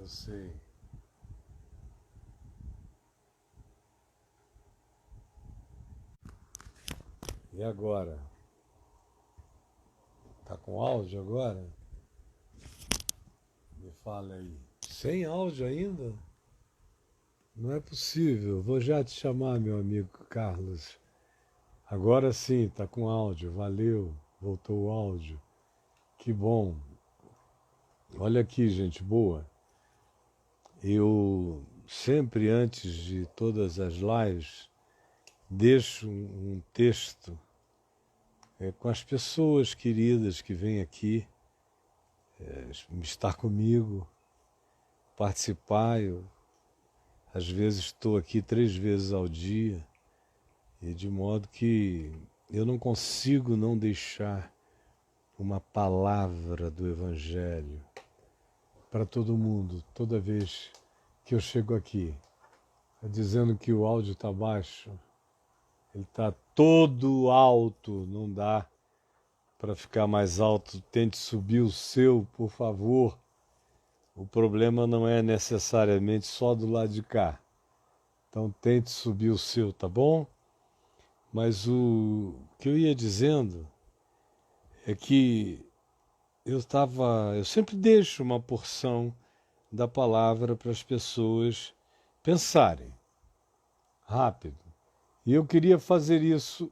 Eu sei. E agora? Tá com áudio agora? Me fala aí. Sem áudio ainda? Não é possível. Vou já te chamar, meu amigo Carlos. Agora sim, tá com áudio. Valeu. Voltou o áudio. Que bom. Olha aqui, gente boa. Eu sempre, antes de todas as lives, deixo um texto com as pessoas queridas que vêm aqui estar comigo, participar. Eu, às vezes, estou aqui 3 vezes ao dia, e de modo que eu não consigo não deixar uma palavra do Evangelho para todo mundo, toda vez que eu chego aqui. Dizendo que o áudio está baixo, ele está todo alto, não dá para ficar mais alto. Tente subir o seu, por favor. O problema não é necessariamente só do lado de cá. Então tente subir o seu, tá bom? Mas o que eu ia dizendo é que eu sempre deixo uma porção da palavra para as pessoas pensarem rápido. E eu queria fazer isso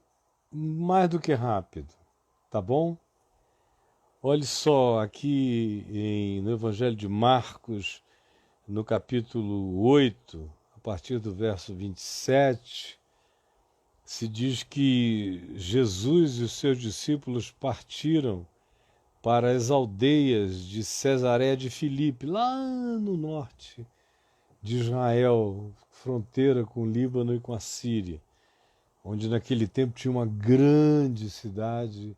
mais do que rápido, tá bom? Olhe só, aqui no Evangelho de Marcos, no capítulo 8, a partir do verso 27, se diz que Jesus e os seus discípulos partiram para as aldeias de Cesareia de Filipe, lá no norte de Israel, fronteira com o Líbano e com a Síria, onde naquele tempo tinha uma grande cidade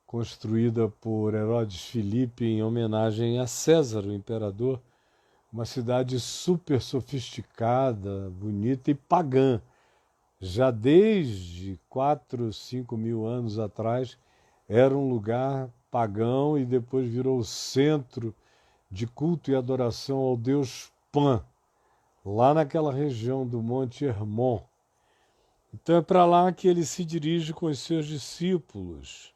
construída por Herodes Filipe em homenagem a César, o imperador, uma cidade super sofisticada, bonita e pagã. Já desde 4, 5 mil anos atrás, era um lugar pagão e depois virou centro de culto e adoração ao deus Pan, lá naquela região do Monte Hermon. Então é para lá que ele se dirige com os seus discípulos.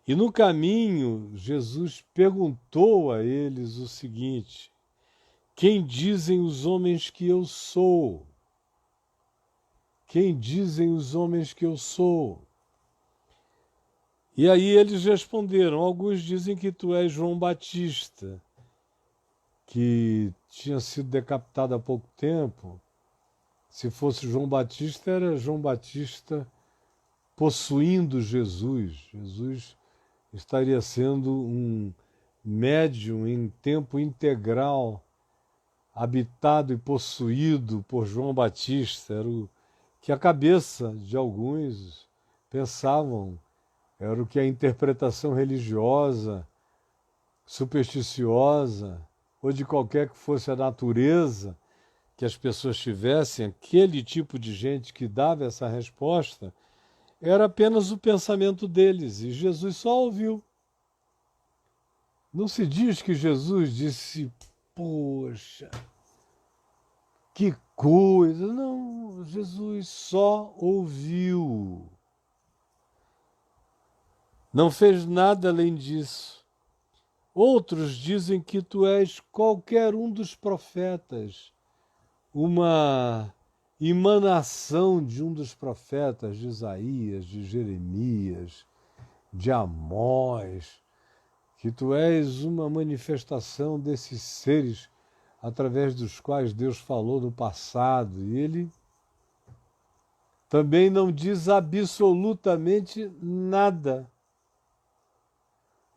E no caminho, Jesus perguntou a eles o seguinte: quem dizem os homens que eu sou? Quem dizem os homens que eu sou? E aí eles responderam: alguns dizem que tu és João Batista, que tinha sido decapitado há pouco tempo. Se fosse João Batista, era João Batista possuindo Jesus. Jesus estaria sendo um médium em tempo integral, habitado e possuído por João Batista. Era o que a cabeça de alguns pensavam, era o que a interpretação religiosa, supersticiosa, ou de qualquer que fosse a natureza que as pessoas tivessem, aquele tipo de gente que dava essa resposta, era apenas o pensamento deles, e Jesus só ouviu. Não se diz que Jesus disse, poxa, que coisa. Não, Jesus só ouviu. Não fez nada além disso. Outros dizem que tu és qualquer um dos profetas, uma emanação de um dos profetas, de Isaías, de Jeremias, de Amós, que tu és uma manifestação desses seres através dos quais Deus falou no passado. E ele também não diz absolutamente nada.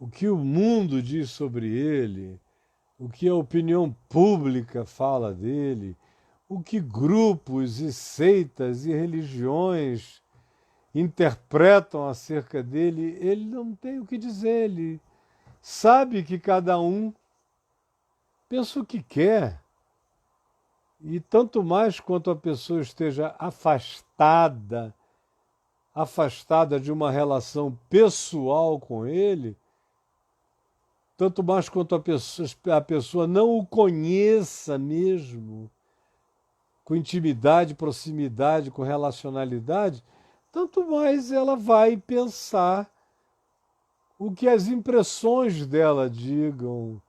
O que o mundo diz sobre ele, o que a opinião pública fala dele, o que grupos e seitas e religiões interpretam acerca dele, ele não tem o que dizer. Ele sabe que cada um pensa o que quer. E tanto mais quanto a pessoa esteja afastada de uma relação pessoal com ele, tanto mais quanto a pessoa não o conheça mesmo, com intimidade, proximidade, com relacionalidade, tanto mais ela vai pensar o que as impressões dela digam,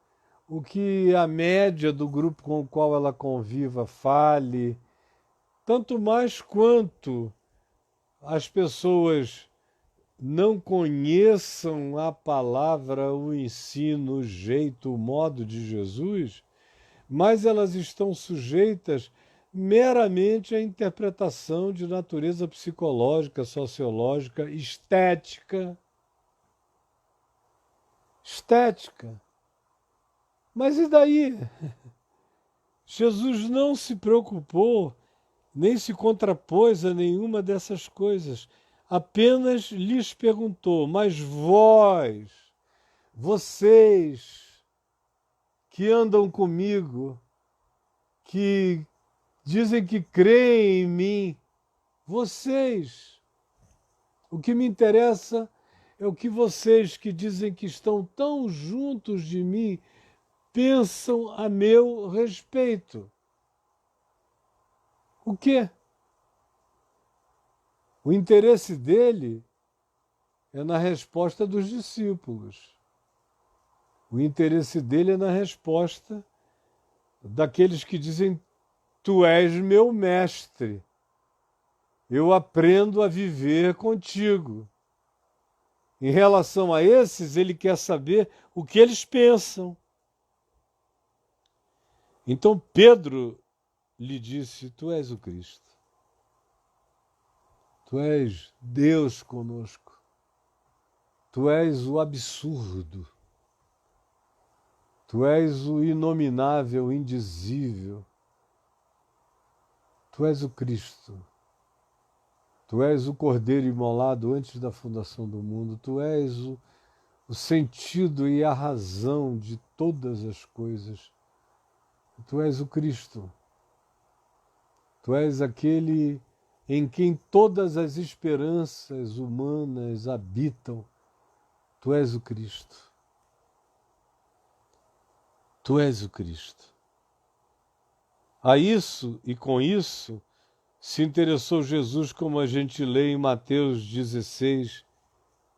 o que a média do grupo com o qual ela conviva fale, tanto mais quanto as pessoas não conheçam a palavra, o ensino, o jeito, o modo de Jesus, mas elas estão sujeitas meramente à interpretação de natureza psicológica, sociológica, estética. Mas e daí? Jesus não se preocupou, nem se contrapôs a nenhuma dessas coisas. Apenas lhes perguntou: mas vocês que andam comigo, que dizem que creem em mim, vocês, o que me interessa é o que vocês que dizem que estão tão juntos de mim pensam a meu respeito. O quê? O interesse dele é na resposta dos discípulos. O interesse dele é na resposta daqueles que dizem: tu és meu mestre, eu aprendo a viver contigo. Em relação a esses, ele quer saber o que eles pensam. Então Pedro lhe disse: tu és o Cristo. Tu és Deus conosco. Tu és o absurdo. Tu és o inominável, o indizível. Tu és o Cristo. Tu és o Cordeiro imolado antes da fundação do mundo. Tu és o sentido e a razão de todas as coisas. Tu és o Cristo. Tu és aquele em quem todas as esperanças humanas habitam. Tu és o Cristo. Tu és o Cristo. A isso e com isso se interessou Jesus, como a gente lê em Mateus 16,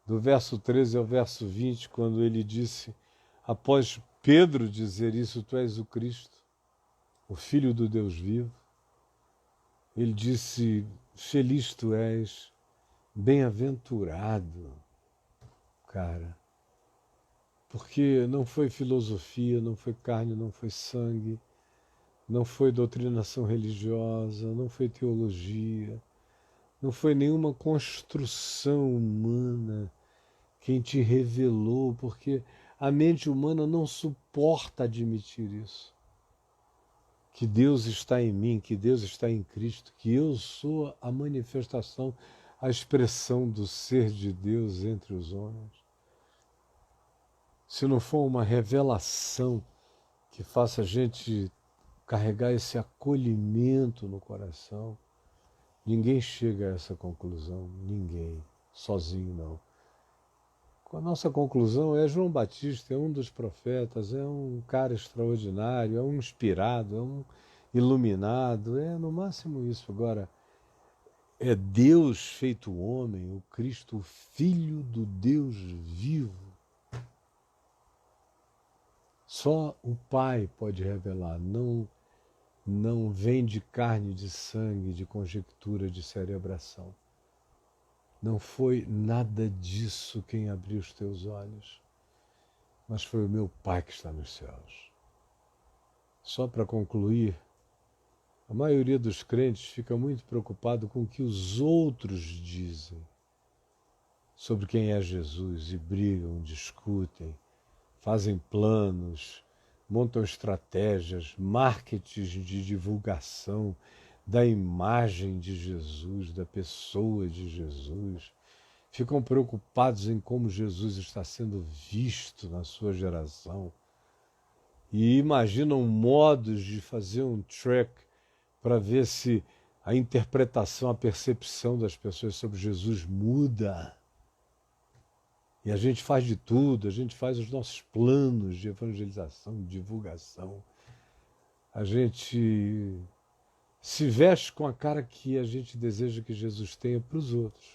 do verso 13 ao verso 20, quando ele disse, após Pedro dizer isso: tu és o Cristo, o Filho do Deus vivo, ele disse: feliz tu és, bem-aventurado, cara, porque não foi filosofia, não foi carne, não foi sangue, não foi doutrinação religiosa, não foi teologia, não foi nenhuma construção humana quem te revelou, porque a mente humana não suporta admitir isso. Que Deus está em mim, que Deus está em Cristo, que eu sou a manifestação, a expressão do ser de Deus entre os homens. Se não for uma revelação que faça a gente carregar esse acolhimento no coração, ninguém chega a essa conclusão, ninguém, sozinho não. A nossa conclusão é João Batista, é um dos profetas, é um cara extraordinário, é um inspirado, é um iluminado, é no máximo isso. Agora, é Deus feito homem, o Cristo, o Filho do Deus Só o Pai pode revelar, não vem de carne, de sangue, de conjectura, de cerebração. Não foi nada disso quem abriu os teus olhos, mas foi o meu Pai que está nos céus. Só para concluir, a maioria dos crentes fica muito preocupado com o que os outros dizem sobre quem é Jesus e brigam, discutem, fazem planos, montam estratégias, marketing de divulgação da imagem de Jesus, da pessoa de Jesus. Ficam preocupados em como Jesus está sendo visto na sua geração e imaginam modos de fazer um track para ver se a interpretação, a percepção das pessoas sobre Jesus muda. E a gente faz de tudo, a gente faz os nossos planos de evangelização, de divulgação. A gente se veste com a cara que a gente deseja que Jesus tenha para os outros.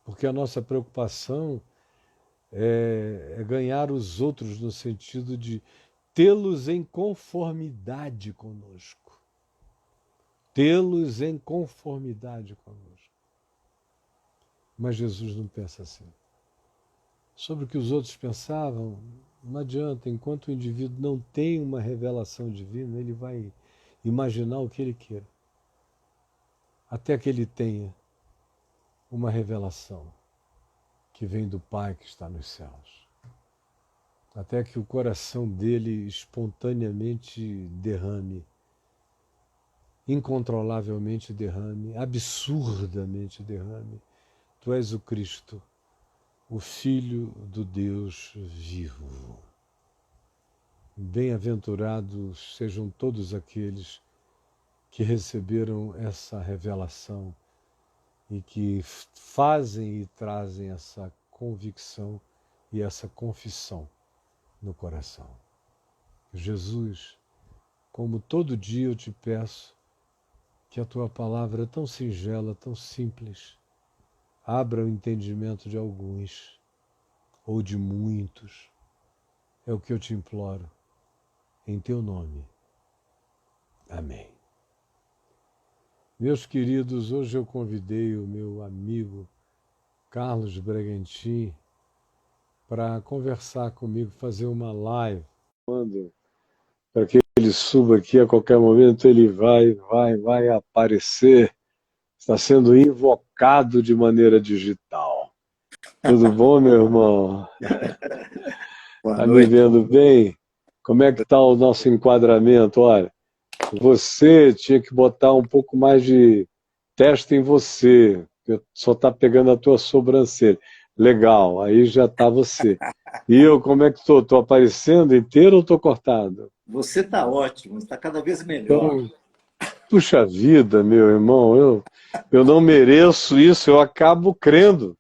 Porque a nossa preocupação é ganhar os outros no sentido de tê-los em conformidade conosco. Tê-los em conformidade conosco. Mas Jesus não pensa assim. Sobre o que os outros pensavam, não adianta, enquanto o indivíduo não tem uma revelação divina, ele vai imaginar o que ele queira. Até que ele tenha uma revelação que vem do Pai que está nos céus. Até que o coração dele espontaneamente derrame, incontrolavelmente derrame, absurdamente derrame. Tu és o Cristo, o Filho do Deus vivo. Bem-aventurados sejam todos aqueles que receberam essa revelação e que fazem e trazem essa convicção e essa confissão no coração. Jesus, como todo dia eu te peço que a tua palavra tão singela, tão simples, abra o entendimento de alguns ou de muitos. É o que eu te imploro, em teu nome. Amém. Meus queridos, hoje eu convidei o meu amigo Carlos Bregantin para conversar comigo, fazer uma live. Para que ele suba aqui a qualquer momento, ele vai aparecer. Está sendo invocado de maneira digital. Tudo bom, meu irmão? Está me vendo bem? Como é que está o nosso enquadramento? Olha, você tinha que botar um pouco mais de teste em você. Só está pegando a tua sobrancelha. Legal, aí já está você. E eu, como é que estou? Estou aparecendo inteiro ou estou cortado? Você está ótimo, está cada vez melhor. Então, puxa vida, meu irmão, eu não mereço isso, eu acabo crendo.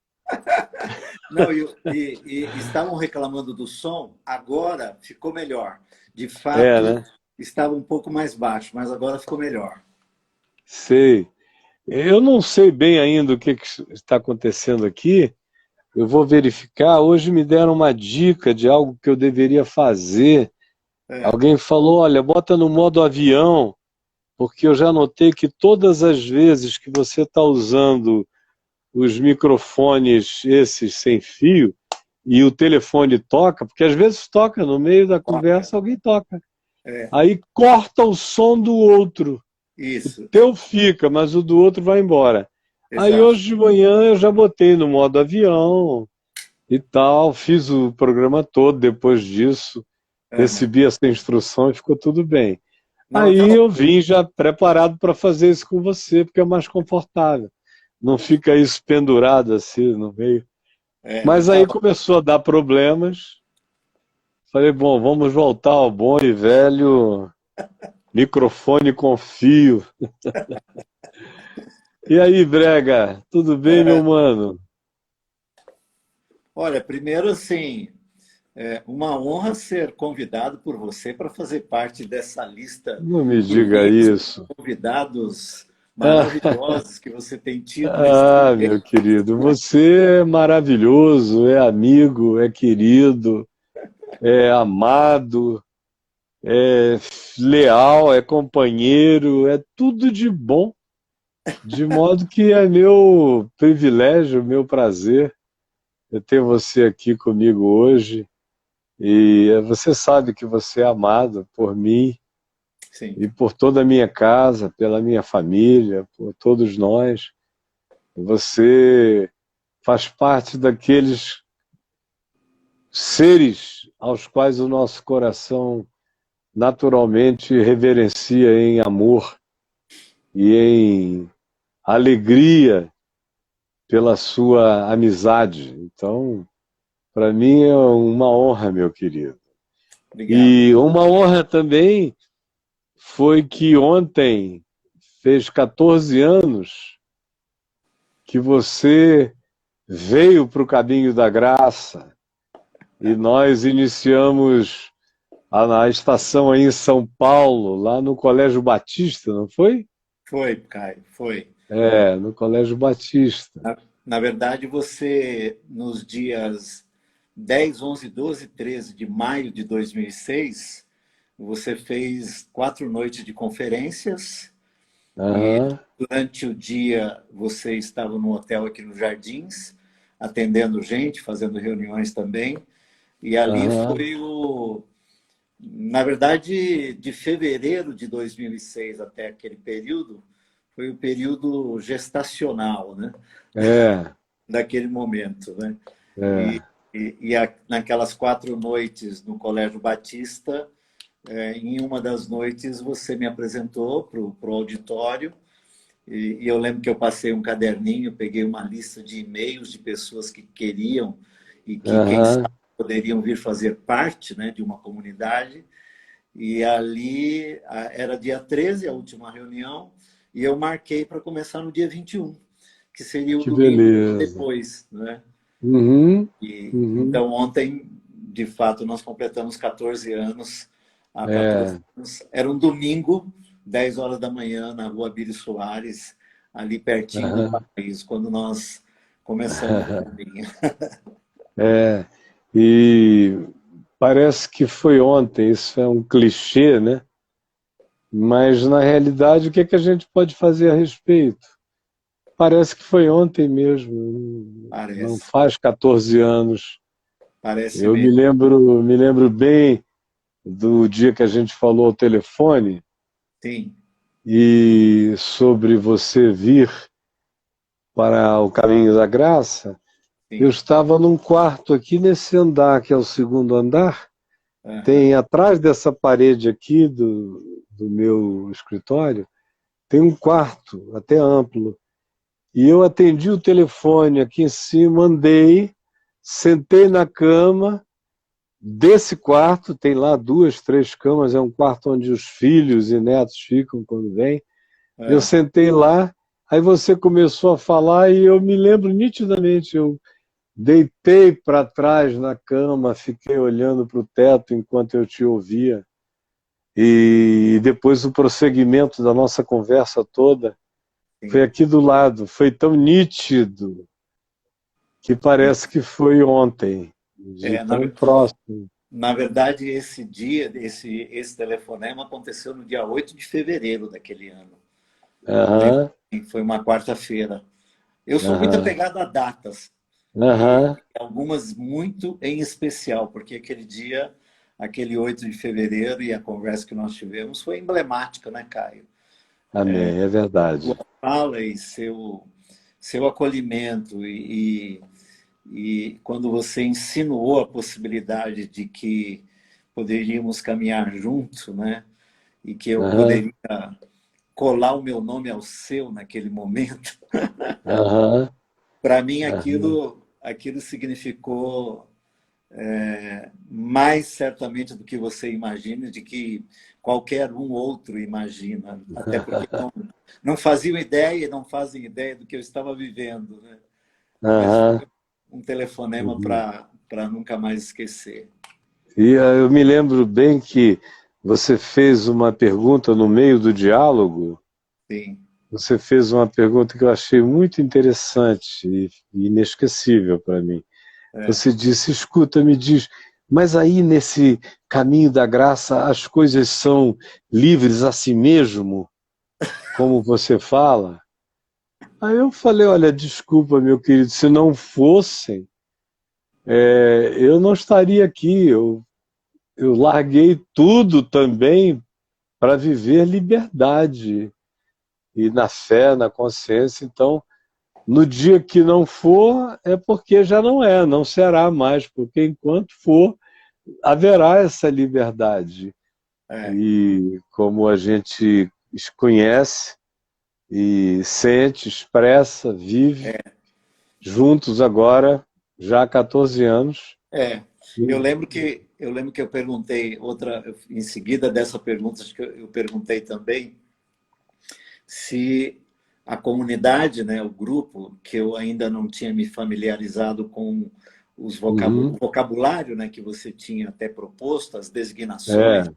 Não, e estavam reclamando do som, agora ficou melhor. De fato, né? Estava um pouco mais baixo, mas agora ficou melhor. Sei. Eu não sei bem ainda o que está acontecendo aqui. Eu vou verificar. Hoje me deram uma dica de algo que eu deveria fazer. Alguém falou, olha, bota no modo avião, porque eu já notei que todas as vezes que você está usando os microfones esses sem fio e o telefone toca, porque às vezes toca, no meio da conversa alguém toca. Aí corta o som do outro. Isso. O teu fica, mas o do outro vai embora. Exato. Aí hoje de manhã eu já botei no modo avião e tal, fiz o programa todo depois disso, recebi essa instrução e ficou tudo bem. Aí eu vim já preparado para fazer isso com você, porque é mais confortável. Não fica isso pendurado assim no meio. Mas aí começou a dar problemas. Falei, bom, vamos voltar ao bom e velho microfone com fio. E aí, Brega, tudo bem, meu mano? Olha, primeiro assim, uma honra ser convidado por você para fazer parte dessa lista. Não me diga isso. Convidados maravilhosos que você tem tido. Meu querido, você é maravilhoso, é amigo, é querido. é amado, é leal, é companheiro, é tudo de bom. De modo que é meu privilégio, meu prazer ter você aqui comigo hoje. E você sabe que você é amado por mim Sim. e por toda a minha casa, pela minha família, por todos nós. Você faz parte daqueles seres aos quais o nosso coração naturalmente reverencia em amor e em alegria pela sua amizade. Então, para mim é uma honra, meu querido. Obrigado. E uma honra também foi que ontem fez 14 anos que você veio para o caminho da graça e nós iniciamos a estação aí em São Paulo, lá no Colégio Batista, não foi? Foi, Caio, foi. É, no Colégio Batista. Na verdade, você, nos dias 10, 11, 12 e 13 de maio de 2006, você fez 4 noites de conferências e Aham, durante o dia você estava no hotel aqui nos Jardins, atendendo gente, fazendo reuniões também. E ali aham. foi na verdade, de fevereiro de 2006 até aquele período, foi o período gestacional, né? É, Daquele momento, né? E, é. naquelas 4 noites no Colégio Batista, em uma das noites você me apresentou para o auditório e eu lembro que eu passei um caderninho, peguei uma lista de e-mails de pessoas que queriam e que, quem Aham. sabe, poderiam vir fazer parte, né, de uma comunidade. E ali era dia 13, a última reunião, e eu marquei para começar no dia 21, que seria o Que domingo beleza. depois, né? Uhum, E, uhum. então, ontem, de fato, nós completamos 14 anos. Há 14 É. anos. Era um domingo, 10 horas da manhã, na rua Bílio Soares, ali pertinho do Aham. Paraíso, quando nós começamos o caminho. É. E parece que foi ontem, isso é um clichê, né? Mas, na realidade, o que é que a gente pode fazer a respeito? Parece que foi ontem mesmo, não Parece, faz 14 anos. parece Eu mesmo. me lembro bem do dia que a gente falou ao telefone Sim, e sobre você vir para o caminho da graça. Eu sim. estava num quarto aqui nesse andar, que é o segundo andar. Aham, Tem atrás dessa parede aqui do meu escritório, tem um quarto, até amplo. E eu atendi o telefone aqui em cima, andei, sentei na cama desse quarto, tem lá 2, 3 camas, é um quarto onde os filhos e netos ficam quando vêm. Eu é. sentei lá, aí você começou a falar e eu me lembro nitidamente, eu deitei para trás na cama, fiquei olhando para o teto enquanto eu te ouvia. E depois o prosseguimento da nossa conversa toda foi Sim, aqui do lado. Foi tão nítido que sim. parece que foi ontem, de É, na, tão próximo. na verdade, esse dia, esse telefonema aconteceu no dia 8 de fevereiro daquele ano. Eu lembro Aham, que foi uma quarta-feira. Eu sou muito aham, apegado a datas, e aham. algumas muito em especial, porque aquele dia, aquele 8 de fevereiro e a conversa que nós tivemos foi emblemática, né, Caio? Amém, é Sua verdade. fala e seu acolhimento e quando você insinuou a possibilidade de que poderíamos caminhar junto, né? E que eu Aham, poderia colar o meu nome ao seu naquele momento. aham, Para mim, aham. aquilo significou mais certamente do que você imagina, de que qualquer um outro imagina, até porque não faziam ideia e não fazem ideia do que eu estava vivendo, né? Mas foi Aham. um telefonema Uhum. para nunca mais esquecer. E eu me lembro bem que você fez uma pergunta no meio do diálogo. Sim, Você fez uma pergunta que eu achei muito interessante e inesquecível para mim. é, Você disse: escuta, me diz, Mas aí, nesse caminho da graça, as coisas são livres a si mesmo, como você fala. Aí eu falei, olha, desculpa, meu querido, se não fossem, eu não estaria aqui. Eu larguei tudo também para viver liberdade e na fé, na consciência. Então, no dia que não for, é porque já não é, não será mais, porque enquanto for, haverá essa liberdade. É, E como a gente conhece e sente, expressa, vive, juntos agora, já há 14 anos. é. Eu lembro que eu perguntei outra, em seguida dessa pergunta, acho que eu perguntei também se a comunidade, né, o grupo, que eu ainda não tinha me familiarizado com o Uhum. vocabulário, né, que você tinha até proposto, as É. designações.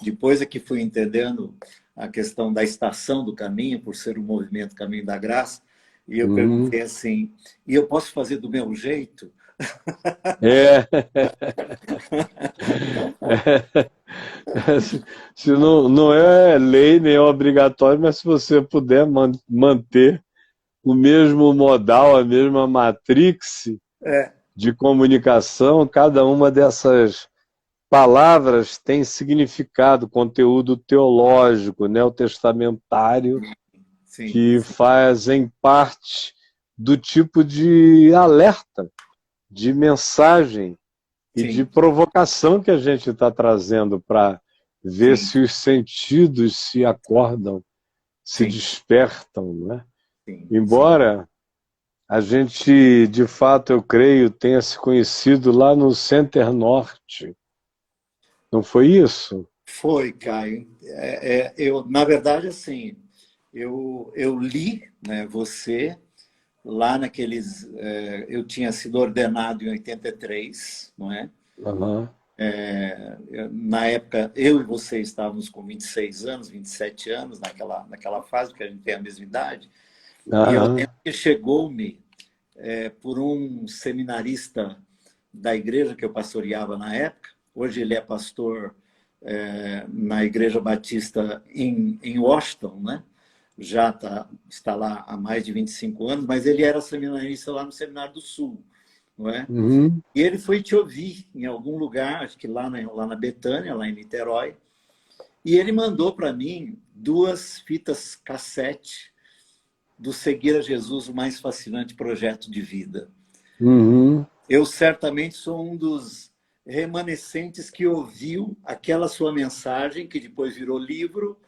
Depois é que fui entendendo a questão da estação do caminho, por ser o movimento Caminho da Graça, e eu Uhum. perguntei assim, e eu posso fazer do meu jeito? É. Se não, não é lei nem é obrigatório, mas se você puder manter o mesmo modal, a mesma matrix É, de comunicação, cada uma dessas palavras tem significado, conteúdo teológico, neotestamentário, sim, que sim, fazem parte do tipo de alerta, de mensagem e de sim, provocação que a gente está trazendo para ver sim, se os sentidos se acordam, se sim, despertam, né? sim, sim. Embora a gente, de fato, eu creio, tenha se conhecido lá no Center Norte, não foi isso? Foi, Caio. Na verdade, assim, eu li, né, você lá naqueles. Eu tinha sido ordenado em 83, não é? Aham, Na época, eu e você estávamos com 26 anos, 27 anos, naquela fase, porque a gente tem a mesma idade. E eu aham, lembro que chegou-me, por um seminarista da igreja que eu pastoreava na época. Hoje ele é pastor na Igreja Batista em Washington, né? Já está lá há mais de 25 anos, mas ele era seminarista lá no Seminário do Sul, não é? uhum, E ele foi te ouvir em algum lugar, acho que lá na Betânia, lá em Niterói, e ele mandou para mim 2 fitas cassete do Seguir a Jesus, o mais fascinante projeto de vida. uhum. Eu certamente sou um dos remanescentes que ouviu aquela sua mensagem, que depois virou livro,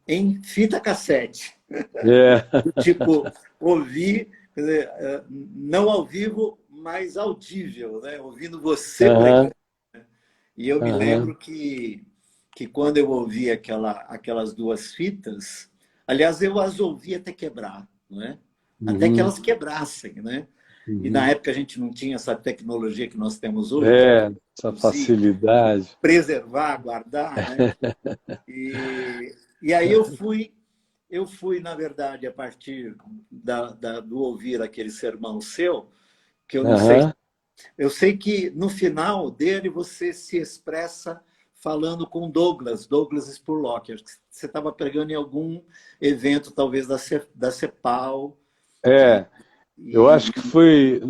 em fita cassete. É, Tipo, ouvi, quer dizer, não ao vivo, mas audível, né? Ouvindo você aham, pregando. E eu me aham, lembro que quando eu ouvi aquelas 2 fitas, aliás, eu as ouvi até quebrar, não é? Até que uhum, elas quebrassem, né? E na uhum. época a gente não tinha essa tecnologia que nós temos hoje, de Essa produzir, facilidade. preservar, guardar, né? E aí eu fui, na verdade, a partir do ouvir aquele sermão seu, que eu não sei. Aham. Eu sei que no final dele você se expressa falando com Douglas Spurlock. Acho que você estava pregando em algum evento, talvez da CEPAL. E, É, eu acho que e, foi.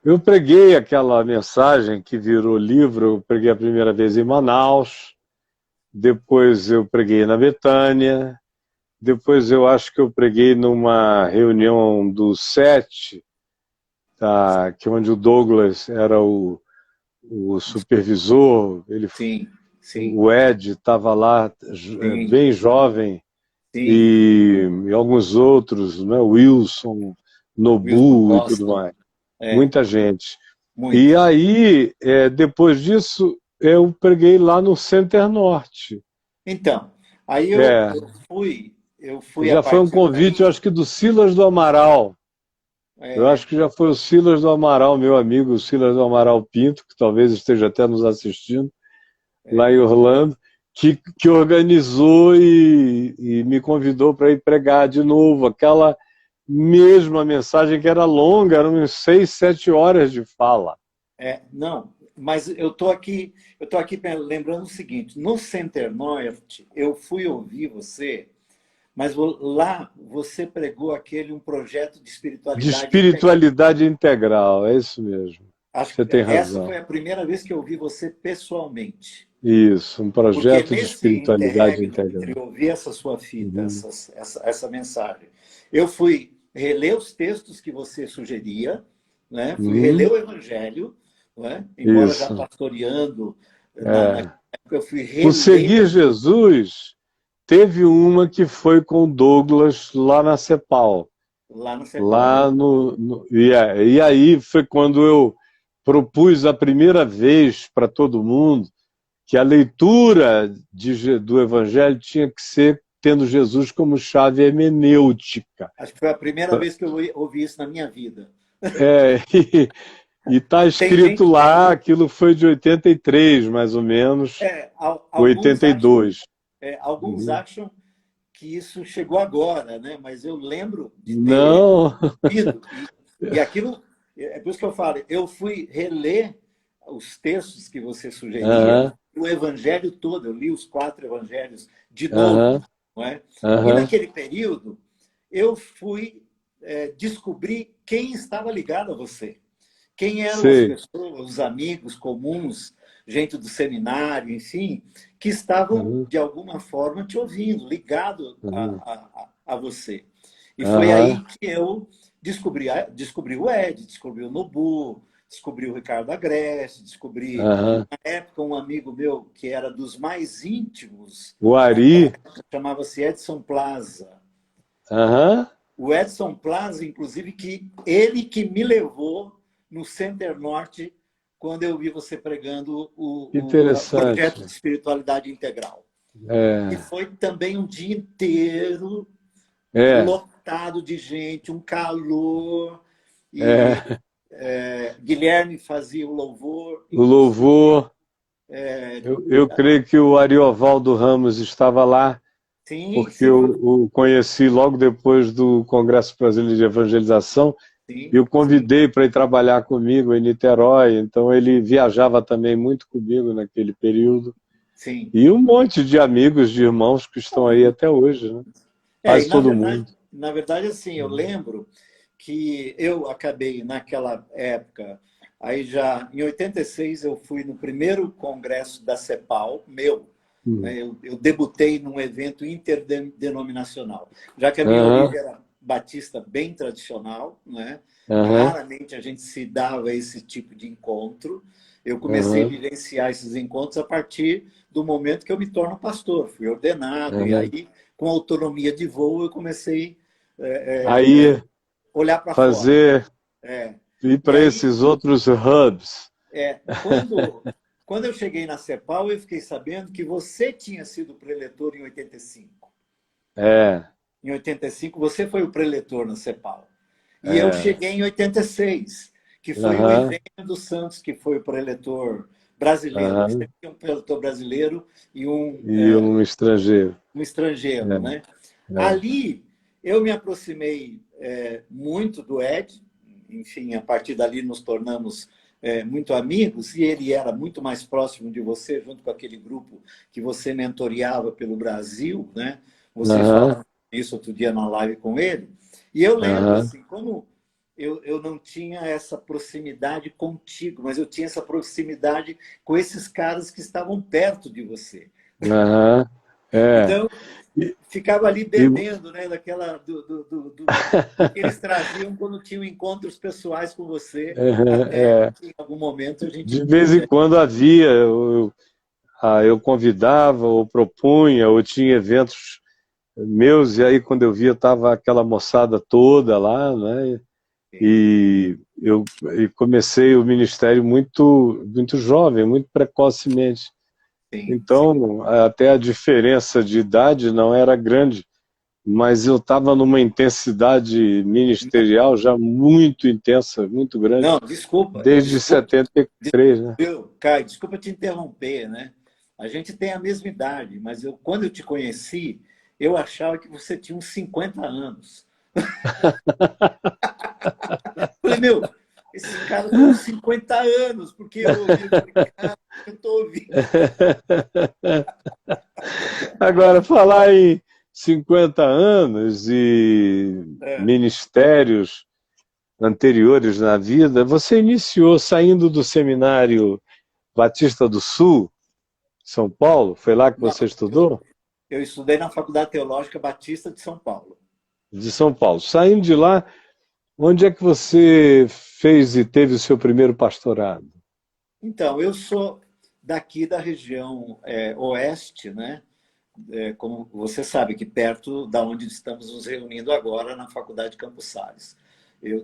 Eu preguei aquela mensagem que virou livro, eu preguei a primeira vez em Manaus, depois eu preguei na Betânia, depois eu acho que eu preguei numa reunião do SET, tá, que onde o Douglas era o supervisor, sim, sim, o Ed estava lá sim, bem jovem, sim. e alguns outros, né, Wilson, Wilson Nobu e tudo Costa. mais. É, Muita gente. E muito. aí, depois disso, eu preguei lá no Center Norte. Então, aí eu, É, eu fui, eu fui a já foi um partir convite, eu daí. acho que do Silas do Amaral. Eu É, acho que já foi o Silas do Amaral, meu amigo, o Silas do Amaral Pinto, que talvez esteja até nos assistindo, lá em Orlando, que organizou e me convidou para ir pregar de novo aquela mesma mensagem que era longa, eram uns 6, 7 horas de fala. Não, mas eu tô aqui lembrando o seguinte, no Center Norte, eu fui ouvir você, mas lá você pregou um projeto de De espiritualidade integral. espiritualidade integral, é isso mesmo. Acho Você que tem essa razão. foi a primeira vez que eu ouvi você pessoalmente. Isso, um Porque projeto de nesse espiritualidade interregno entre integral. eu ouvir essa sua fita, Uhum. essa mensagem, eu fui reler os textos que você sugeria, né? Fui reler Uhum. o Evangelho, né? Embora já Isso. pastoreando na É. época, eu fui O reler Seguir Jesus teve uma que foi com Douglas lá na CEPAL. lá no Cepal, Lá verdade. e aí foi quando eu propus a primeira vez para todo mundo que a leitura do Evangelho tinha que ser tendo Jesus como chave hermenêutica. Acho que foi a primeira vez que eu ouvi isso na minha vida. É, e está Tem escrito gente, lá, aquilo foi de 83, mais ou menos, alguns acham, 82. alguns Uhum. acham que isso chegou agora, né? Mas eu lembro de ter Não. ouvido. E aquilo, é por isso que eu falo, eu fui reler os textos que você sugeria, Aham, o evangelho todo, eu li os 4 evangelhos de novo, aham, não é? E aham. naquele período, eu fui descobrir quem estava ligado a você. Quem eram as Sei. pessoas, os amigos comuns, gente do seminário, enfim, que estavam, Uhum, de alguma forma, te ouvindo, ligado uhum. a você. E foi Aham, aí que eu descobri o Ed, descobri o Nobu, descobri o Ricardo Agreste, descobri, aham. na época, um amigo meu que era dos mais íntimos, O naquela Ari, época, chamava-se Edson Plaza. aham. O Edson Plaza, inclusive, que ele que me levou no Center Norte quando eu vi você pregando o projeto de Interessante. espiritualidade integral. E É, foi também um dia inteiro é, lotado de gente, um calor, e é. Guilherme fazia o louvor, O inclusive. louvor, eu creio que o Ariovaldo Ramos estava lá, Sim, porque sim, eu o conheci logo depois do Congresso Brasileiro de Evangelização e sim, o convidei para ir trabalhar comigo em Niterói, então ele viajava também muito comigo naquele período. sim. E um monte de amigos, de irmãos que estão aí até hoje, né? E Quase todo mundo. na verdade, assim, eu lembro que eu acabei naquela época, aí já em 86 eu fui no primeiro congresso da CEPAL, meu, Hum. né? Eu debutei num evento interdenominacional, já que a minha Aham, origem era batista bem tradicional, né? aham, Raramente a gente se dava esse tipo de encontro. Eu comecei a aham, vivenciar esses encontros a partir do momento que eu me torno pastor. Fui ordenado, e aham. aí, com autonomia de voo, eu comecei Aí a olhar para fora. fazer, É. ir E para aí, esses outros hubs. quando eu cheguei na CEPAL, eu fiquei sabendo que você tinha sido preletor em 85. É, Em 85, você foi o preletor na CEPAL. E eu é. cheguei em 86, que foi o Aham, Evênio dos Santos, que foi o preletor brasileiro. Você aham. tinha um preletor brasileiro e E um estrangeiro. um estrangeiro, né? É, é. Ali, eu me aproximei muito do Ed, enfim, a partir dali nos tornamos muito amigos, e ele era muito mais próximo de você, junto com aquele grupo que você mentoreava pelo Brasil, né? Você Aham, falava isso outro dia na live com ele. E eu lembro, aham, assim, como eu não tinha essa proximidade contigo, mas eu tinha essa proximidade com esses caras que estavam perto de você. aham. É. Então, E, ficava ali e- bebendo, né, do que eles traziam quando tinham encontros pessoais com você, até é. que em algum momento a gente De vez em pôde. quando havia, eu convidava, ou propunha, ou tinha eventos meus, e aí quando eu via estava aquela moçada toda lá, né? E comecei o ministério muito, muito jovem, muito precocemente. Sim, sim, Então, até a diferença de idade não era grande, mas eu estava numa intensidade ministerial já muito intensa, muito grande, não, desculpa, desde desculpa, 73, né? Caio, desculpa te interromper, né? A gente tem a mesma idade, mas quando eu te conheci, eu achava que você tinha uns 50 anos. Falei, meu, esse cara tem uns 50 anos, porque eu ouvi, eu falei, cara, eu estou ouvindo. Agora, falar em 50 anos e É. ministérios anteriores na vida, você iniciou saindo do Seminário Batista do Sul, São Paulo? Foi lá que Não, você estudou? eu estudei na Faculdade Teológica Batista de São Paulo. De São Paulo. Saindo de lá, onde é que você fez e teve o seu primeiro pastorado? Então, eu sou daqui da região oeste, né? Como você sabe, aqui perto da onde estamos nos reunindo agora, na Faculdade Campos Sales.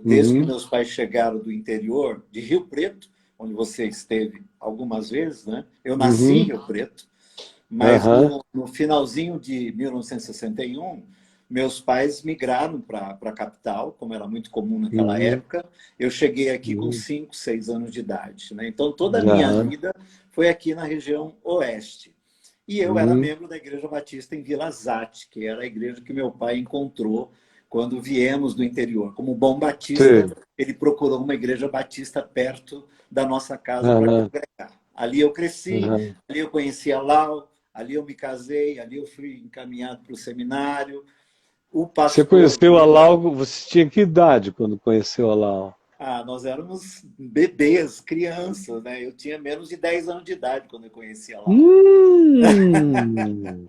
Desde que Uhum, meus pais chegaram do interior, de Rio Preto, onde você esteve algumas vezes, né? Eu nasci em uhum, Rio Preto, mas aham, no finalzinho de 1961, meus pais migraram para a capital, como era muito comum naquela uhum, época. Eu cheguei aqui com uhum, 5, 6 anos de idade, né? Então, toda a minha aham, vida foi aqui na região oeste. E eu era uhum, membro da Igreja Batista em Vila Zate, que era a igreja que meu pai encontrou quando viemos do interior. Como bom batista, sei, ele procurou uma igreja batista perto da nossa casa para aham, congregar. Ali eu cresci, aham. ali eu conheci a Lau, ali eu me casei, ali eu fui encaminhado para o seminário. O Você pastor, conheceu a Lau, você tinha que idade quando conheceu a Lau? nós éramos bebês, crianças, né? Eu tinha menos de 10 anos de idade quando eu conheci a Lau. Hum,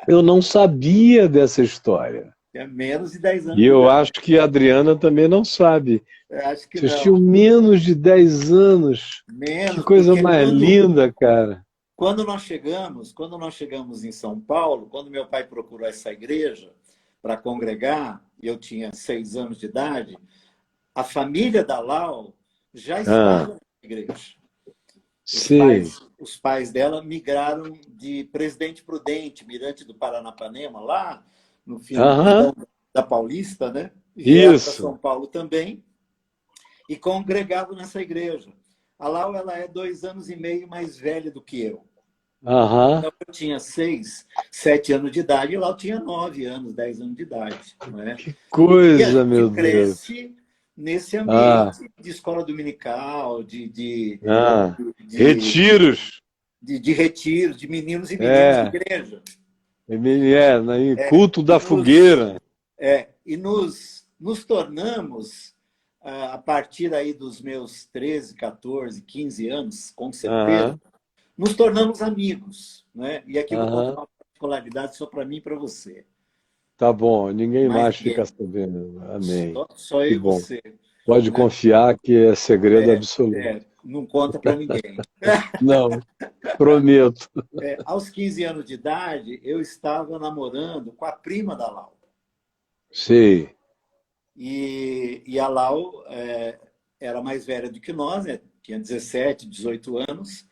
eu não sabia dessa história. Tinha menos de 10 E anos de eu idade. acho que a Adriana também não sabe. Eu acho que Vocês tinham não. menos de 10 anos. Que Menos, coisa porque mais linda, cara. quando nós chegamos em São Paulo, quando meu pai procurou essa igreja para congregar, e eu tinha 6 anos de idade, a família da Lau já Ah, estava na igreja. Os sei. pais, os pais dela migraram de Presidente Prudente, Mirante do Paranapanema, lá no Aham, fundão da Paulista, né? Vieram para isso. São Paulo também e congregavam nessa igreja. A Lau, ela é 2 anos e meio mais velha do que eu. Aham. Então, eu tinha 6, 7 anos de idade, e lá eu tinha 9 anos, 10 anos de idade. Não é? Que E a coisa, gente meu Deus. cresce nesse Ah, ambiente de escola dominical, ah. de, Retiros. de retiro, de meninos e meninas de É, igreja. culto E da fogueira. nos tornamos, a partir aí dos meus 13, 14, 15 anos, com certeza, Aham, nos tornamos amigos. Né? E aqui eu vou contar aham. uma particularidade só para mim e para você. Tá bom, ninguém Mais mais ninguém. fica sabendo. Amém. Só Que eu e bom. você. Pode Né? confiar que é segredo absoluto. Não conta para ninguém. Não, prometo. Aos 15 anos de idade, eu estava namorando com a prima da Lau. Sei. E a Lau era mais velha do que nós, né? Tinha 17, 18 anos.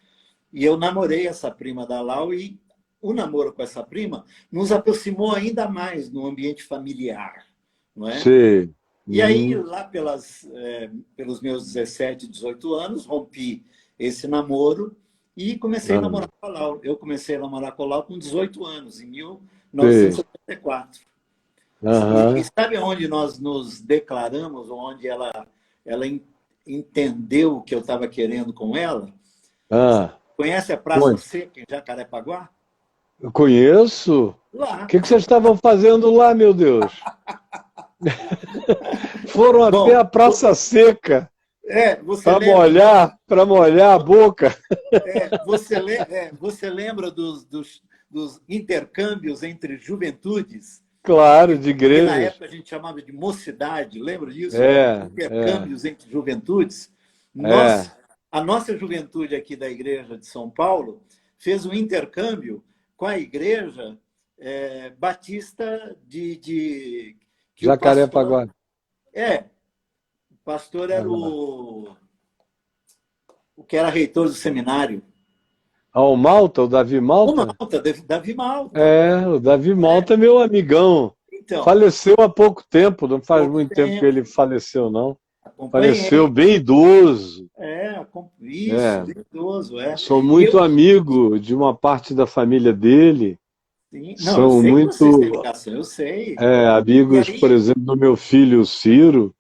E eu namorei essa prima da Lau e o namoro com essa prima nos aproximou ainda mais no ambiente familiar. Não é? Sei. E aí, Uhum. lá pelos meus 17, 18 anos, rompi esse namoro e comecei a Ah, namorar com a Lau. Eu comecei a namorar com a Lau com 18 anos, em sei. 1974. E Aham. sabe onde nós nos declaramos, onde ela entendeu o que eu estava querendo com ela? Ah, Conhece a Praça onde? Seca, em Jacarepaguá? Eu conheço. O Lá. que vocês estavam fazendo lá, meu Deus? Foram até Bom, a Praça Seca você lembra, para molhar a boca. você lembra dos intercâmbios entre juventudes? Claro, de Que na igrejas. época a gente chamava de mocidade, lembra disso? É, é, Intercâmbios entre juventudes. é. A nossa juventude aqui da Igreja de São Paulo fez um intercâmbio com a Igreja Batista que Jacarepaguá. o pastor era Ah. o que era reitor do seminário. Ah, o Malta, o Davi O Malta? Malta, Davi Malta. É, o Davi Né? Malta é meu amigão. Então, Faleceu há pouco tempo, não faz pouco muito tempo que tempo, ele faleceu, não. Faleceu acompanhei. bem idoso. Isso, É, idoso, sou E eu, muito amigo de uma parte da família dele. sim, não, eu São sei que vocês têm muito ligação, eu sei. E amigos, por aí, exemplo, do meu filho Ciro.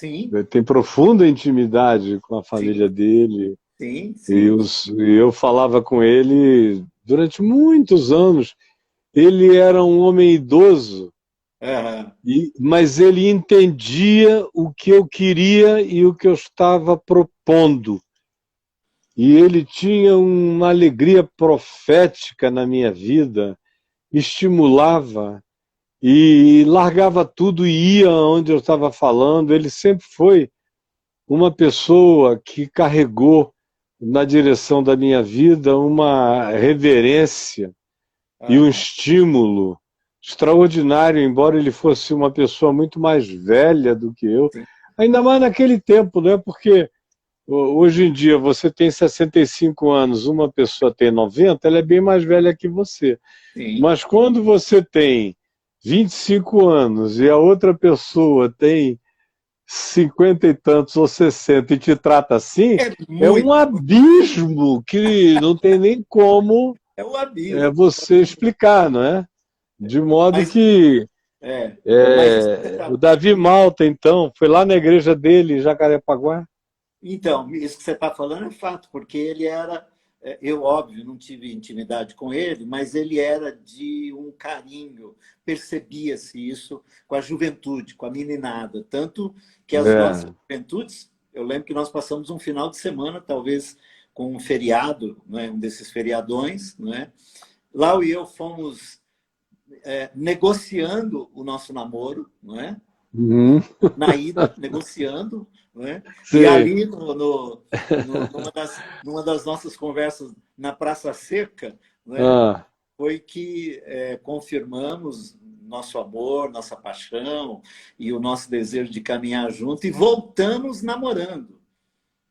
sim, tem profunda intimidade com a sim, família dele. sim, E, sim. e eu falava com ele durante muitos anos. Ele era um homem idoso, Aham, mas ele entendia o que eu queria e o que eu estava propondo. E ele tinha uma alegria profética na minha vida, estimulava e largava tudo e ia onde eu estava falando. Ele sempre foi uma pessoa que carregou na direção da minha vida uma reverência e um aham, estímulo extraordinário, embora ele fosse uma pessoa muito mais velha do que eu, sim, ainda mais naquele tempo, né? Porque hoje em dia você tem 65 anos, uma pessoa tem 90, ela é bem mais velha que você. sim. Mas quando você tem 25 anos e a outra pessoa tem 50 e tantos ou 60 e te trata assim, É é um muito, abismo que não tem nem como é o abismo. você explicar, não é? De modo Mas, que mas isso que você o está. Davi Malta, então, foi lá na igreja dele, em Jacarepaguá. Então, isso que você está falando é fato, porque ele era. Eu, óbvio, não tive intimidade com ele, mas ele era de um carinho, percebia-se isso com a juventude, com a meninada. Tanto que as nossas É. juventudes, eu lembro que nós passamos um final de semana, talvez com um feriado, né, um desses feriadões, né? Lá eu fomos negociando o nosso namoro, não é? Uhum. Na ida, negociando, não é? E Sim. ali, numa das nossas conversas na Praça Seca, não é? Ah, Foi que confirmamos nosso amor, nossa paixão e o nosso desejo de caminhar junto e voltamos namorando.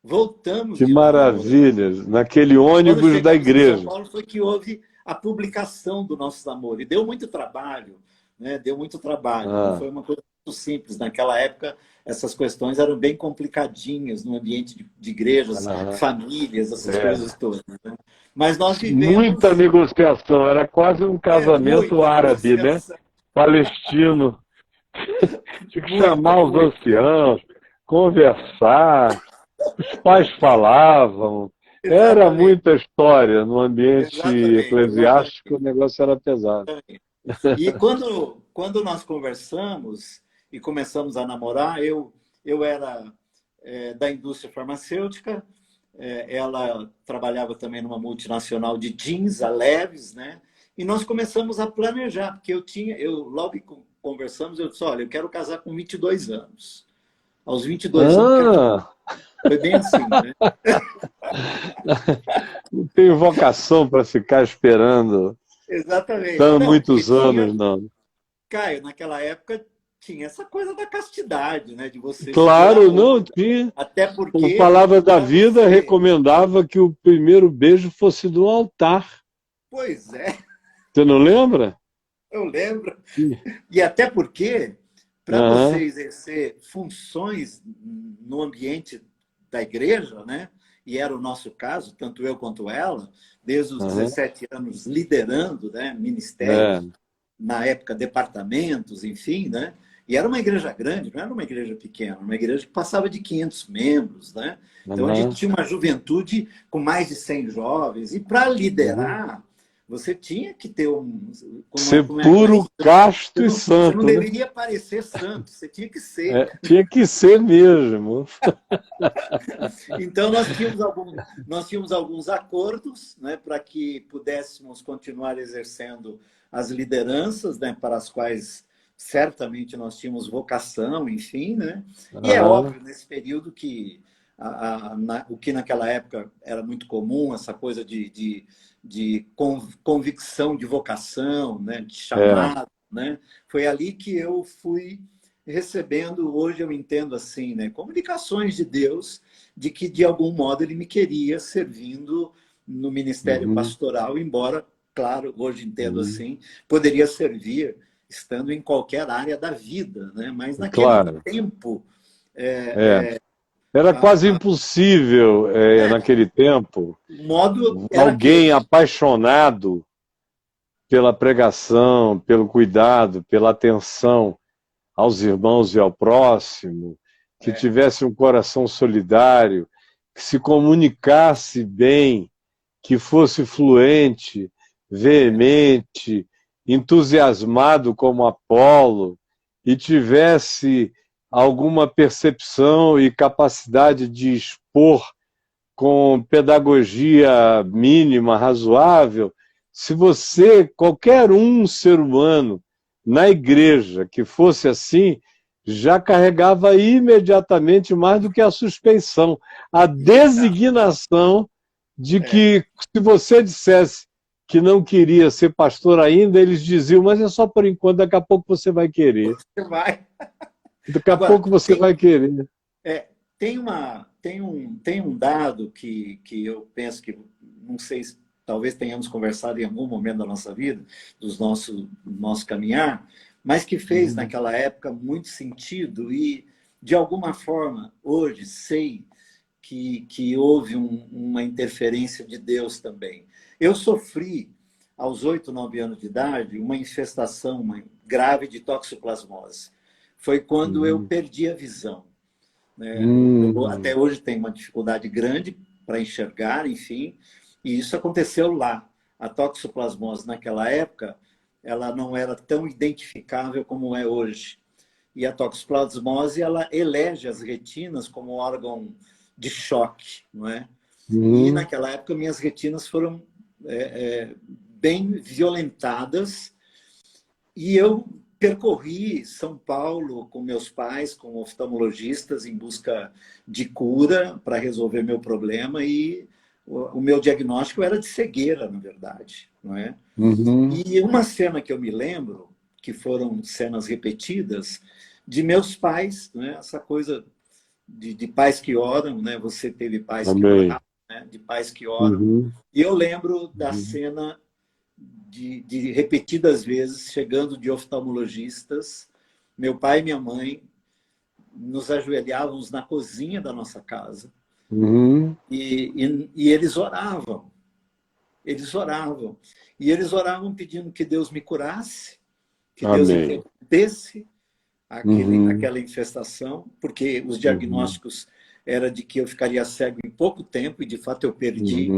Voltamos que de novo namorando. maravilha! Naquele Quando ônibus da chegamos em São igreja. Paulo foi que houve a publicação do nosso namoro. E deu muito trabalho, né? Deu muito trabalho. Não Ah, foi uma coisa muito simples. Naquela época, essas questões eram bem complicadinhas no ambiente de igrejas, ah, famílias, essas é. coisas todas. Né? Mas nós Muita vivemos negociação, era quase um casamento muita árabe, né? negociação, Palestino. Tinha que muita, chamar os muita. anciãos, conversar. Os pais falavam, era Exatamente, muita história. No ambiente exatamente, eclesiástico, exatamente. o negócio era pesado. E quando nós conversamos e começamos a namorar, eu era da indústria farmacêutica, ela trabalhava também numa multinacional de jeans, a Leves, né? E nós começamos a planejar, porque logo que conversamos, eu disse, olha, eu quero casar com 22 anos. Aos 22 anos, quero... Ah, Foi bem assim, né? não tenho vocação para ficar esperando Exatamente. tão Não, porque muitos anos, tinha, não. Caio, naquela época tinha essa coisa da castidade, né? De você segurar a Claro, não onda. tinha. Até Como porque, palavra da para vida, você. recomendava que o primeiro beijo fosse no altar. Pois é, Você não lembra? eu lembro. Sim. E até porque, para você Aham, exercer funções no ambiente da igreja, né? E era o nosso caso, tanto eu quanto ela, desde os aham, 17 anos liderando, né, é, ministérios, na época departamentos, enfim, né? E era uma igreja grande, não era uma igreja pequena, uma igreja que passava de 500 membros, né? Então a gente aham, tinha uma juventude com mais de 100 jovens e para uhum. liderar você tinha que ter Ser como é que é? puro, casto e Você não santo, né? deveria parecer santo, você tinha que ser. É, tinha que ser mesmo. Então nós tínhamos alguns acordos, né, para que pudéssemos continuar exercendo as lideranças, né, para as quais certamente nós tínhamos vocação, enfim, né? E é Aham, óbvio nesse período que o que naquela época era muito comum, essa coisa de convicção de vocação, né, de é. chamado, né? Foi ali que eu fui recebendo, hoje eu entendo assim, né, comunicações de Deus de que de algum modo ele me queria servindo no ministério Uhum, pastoral, embora, claro, hoje entendo uhum. assim, poderia servir estando em qualquer área da vida, né? Mas naquele Claro, tempo é. é, Era quase a, a, impossível, naquele tempo, o modo era alguém aquele. apaixonado pela pregação, pelo cuidado, pela atenção aos irmãos e ao próximo, que tivesse um coração solidário, que se comunicasse bem, que fosse fluente, veemente, entusiasmado como Apolo, e tivesse alguma percepção e capacidade de expor com pedagogia mínima, razoável. Se você, qualquer ser humano na igreja que fosse assim, já carregava imediatamente mais do que a suspeição, a designação de que, se você dissesse que não queria ser pastor ainda, eles diziam, mas é só por enquanto, daqui a pouco você vai querer. Você vai. Daqui a pouco você vai querer. Tem um dado que eu penso que, não sei, talvez tenhamos conversado em algum momento da nossa vida, do nosso caminhar, mas que fez naquela época muito sentido e, de alguma forma, hoje sei que houve uma interferência de Deus também. Eu sofri, aos 8, 9 anos de idade, uma infestação grave de toxoplasmose. Foi quando eu perdi a visão. Eu, até hoje tenho uma dificuldade grande para enxergar, enfim, e isso aconteceu lá. A toxoplasmose, naquela época, ela não era tão identificável como é hoje. E a toxoplasmose, ela elege as retinas como órgão de choque, não é? E naquela época minhas retinas foram bem violentadas e eu percorri São Paulo com meus pais, com oftalmologistas, em busca de cura para resolver meu problema, e o meu diagnóstico era de cegueira, na verdade, não é? E uma cena que eu me lembro, que foram cenas repetidas, de meus pais, né? Essa coisa de pais que oram, né? Você teve pais que oravam, né? De pais que oram. E eu lembro da cena de repetidas vezes, chegando de oftalmologistas, meu pai e minha mãe nos ajoelhávamos na cozinha da nossa casa e eles oravam. Eles oravam. E eles oravam pedindo que Deus me curasse, que Deus interrompesse aquela infestação, porque os diagnósticos eram de que eu ficaria cego em pouco tempo, e de fato eu perdi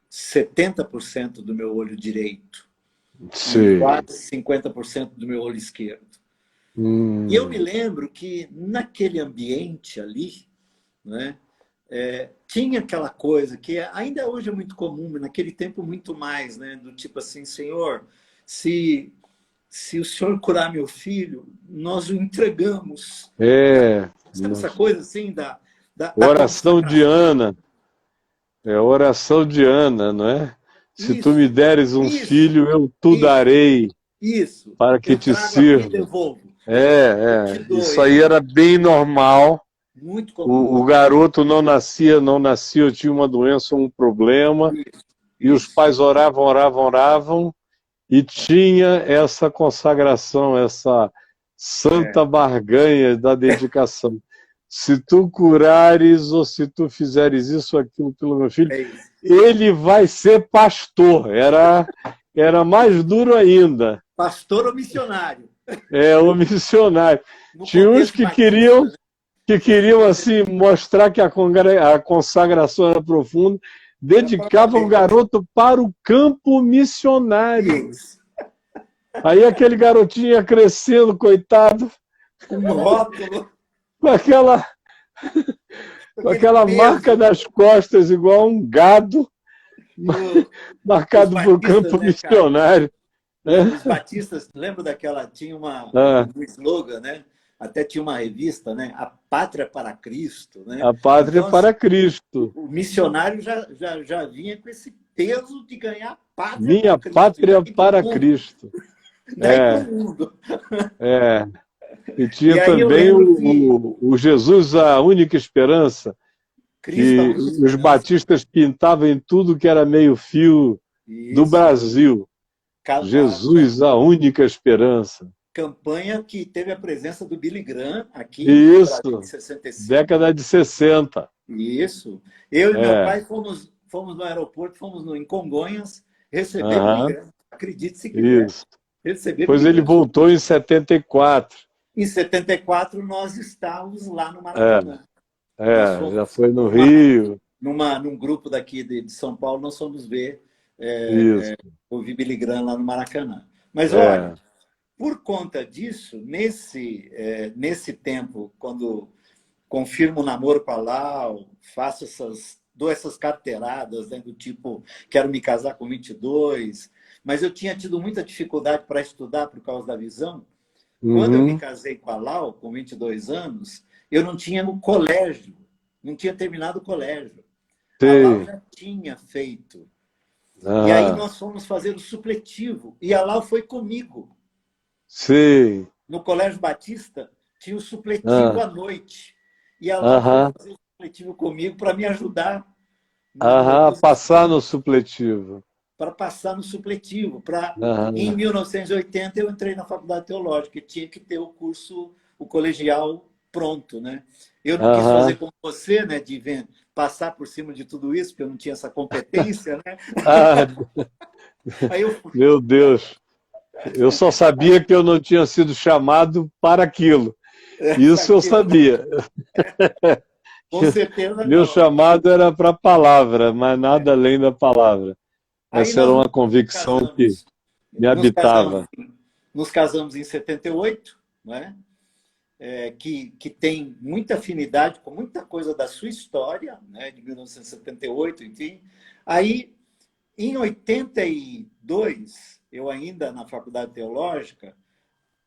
70% do meu olho direito. E quase 50% do meu olho esquerdo. E eu me lembro que naquele ambiente ali, né, tinha aquela coisa que ainda hoje é muito comum, mas naquele tempo muito mais, né, do tipo assim, Senhor, se o Senhor curar meu filho, nós o entregamos. Sabe essa coisa assim da oração de Ana. É a oração de Ana, não é? Se tu me deres um filho, eu te darei para que te sirva. Isso aí era bem normal. Muito comum. O garoto não nascia, eu tinha uma doença, um problema, e os pais oravam, e tinha essa consagração, essa santa barganha da dedicação. Se tu curares ou se tu fizeres isso ou aquilo pelo meu filho, ele vai ser pastor. Era mais duro ainda. Pastor ou missionário? O missionário. Tinha uns que queriam assim, mostrar que a consagração era profunda, dedicavam o garoto para o campo missionário. Aí aquele garotinho ia crescendo, coitado. Um rótulo. Com aquela marca das costas, igual um gado, marcado por campo missionário. Os batistas, lembra daquela, tinha um slogan, né? Até tinha uma revista, né? A Pátria para Cristo. Né? A Pátria então, para Cristo. O missionário já vinha com esse peso de ganhar pátria. Minha para pátria para Cristo. E tinha também o Jesus, a única esperança, que os batistas pintavam em tudo que era meio fio do Brasil. Jesus, a única esperança. Campanha que teve a presença do Billy Graham aqui no Brasil, em 65. Década de 60. Isso. Eu e meu pai fomos no aeroporto, fomos em Congonhas receber o Billy Graham. Acredite se quiser. Pois ele voltou em 74. Em 74, nós estávamos lá no Maracanã. Nós já fomos foi no Rio. num grupo daqui de São Paulo, nós fomos ver Isso. o Billy Graham lá no Maracanã. Mas olha, É. por conta disso, nesse tempo, quando confirmo o namoro com a Lau, dou essas carteiradas, né, do tipo, quero me casar com 22, mas eu tinha tido muita dificuldade para estudar por causa da visão. Quando eu me Uhum. casei com a Lau, com 22 anos, eu não tinha no colégio, não tinha terminado o colégio. A Lau Sei. já tinha feito. E aí Ah, nós fomos fazer o supletivo. E a Lau foi comigo. sei. No Colégio Batista, tinha o supletivo Ah, à noite. E a Lau foi aham. fazer o supletivo comigo para me ajudar Aham. nos Passar no estudos, supletivo. para passar no supletivo. Em Aham. 1980, eu entrei na Faculdade Teológica e tinha que ter o curso, o colegial pronto, né? Eu não quis fazer Aham. como você, né, de passar por cima de tudo isso, porque eu não tinha essa competência, né? Ah, Aí eu fui. meu Deus. Eu só sabia que eu não tinha sido chamado para aquilo. Isso eu sabia. Com certeza Meu não. chamado era para a palavra, mas nada além da palavra. Aí Essa era nós uma convicção que casamos, me nos casamos, habitava. nos casamos em 78, né? Que tem muita afinidade com muita coisa da sua história, né? De 1978, enfim. Aí, em 82, eu ainda na Faculdade Teológica,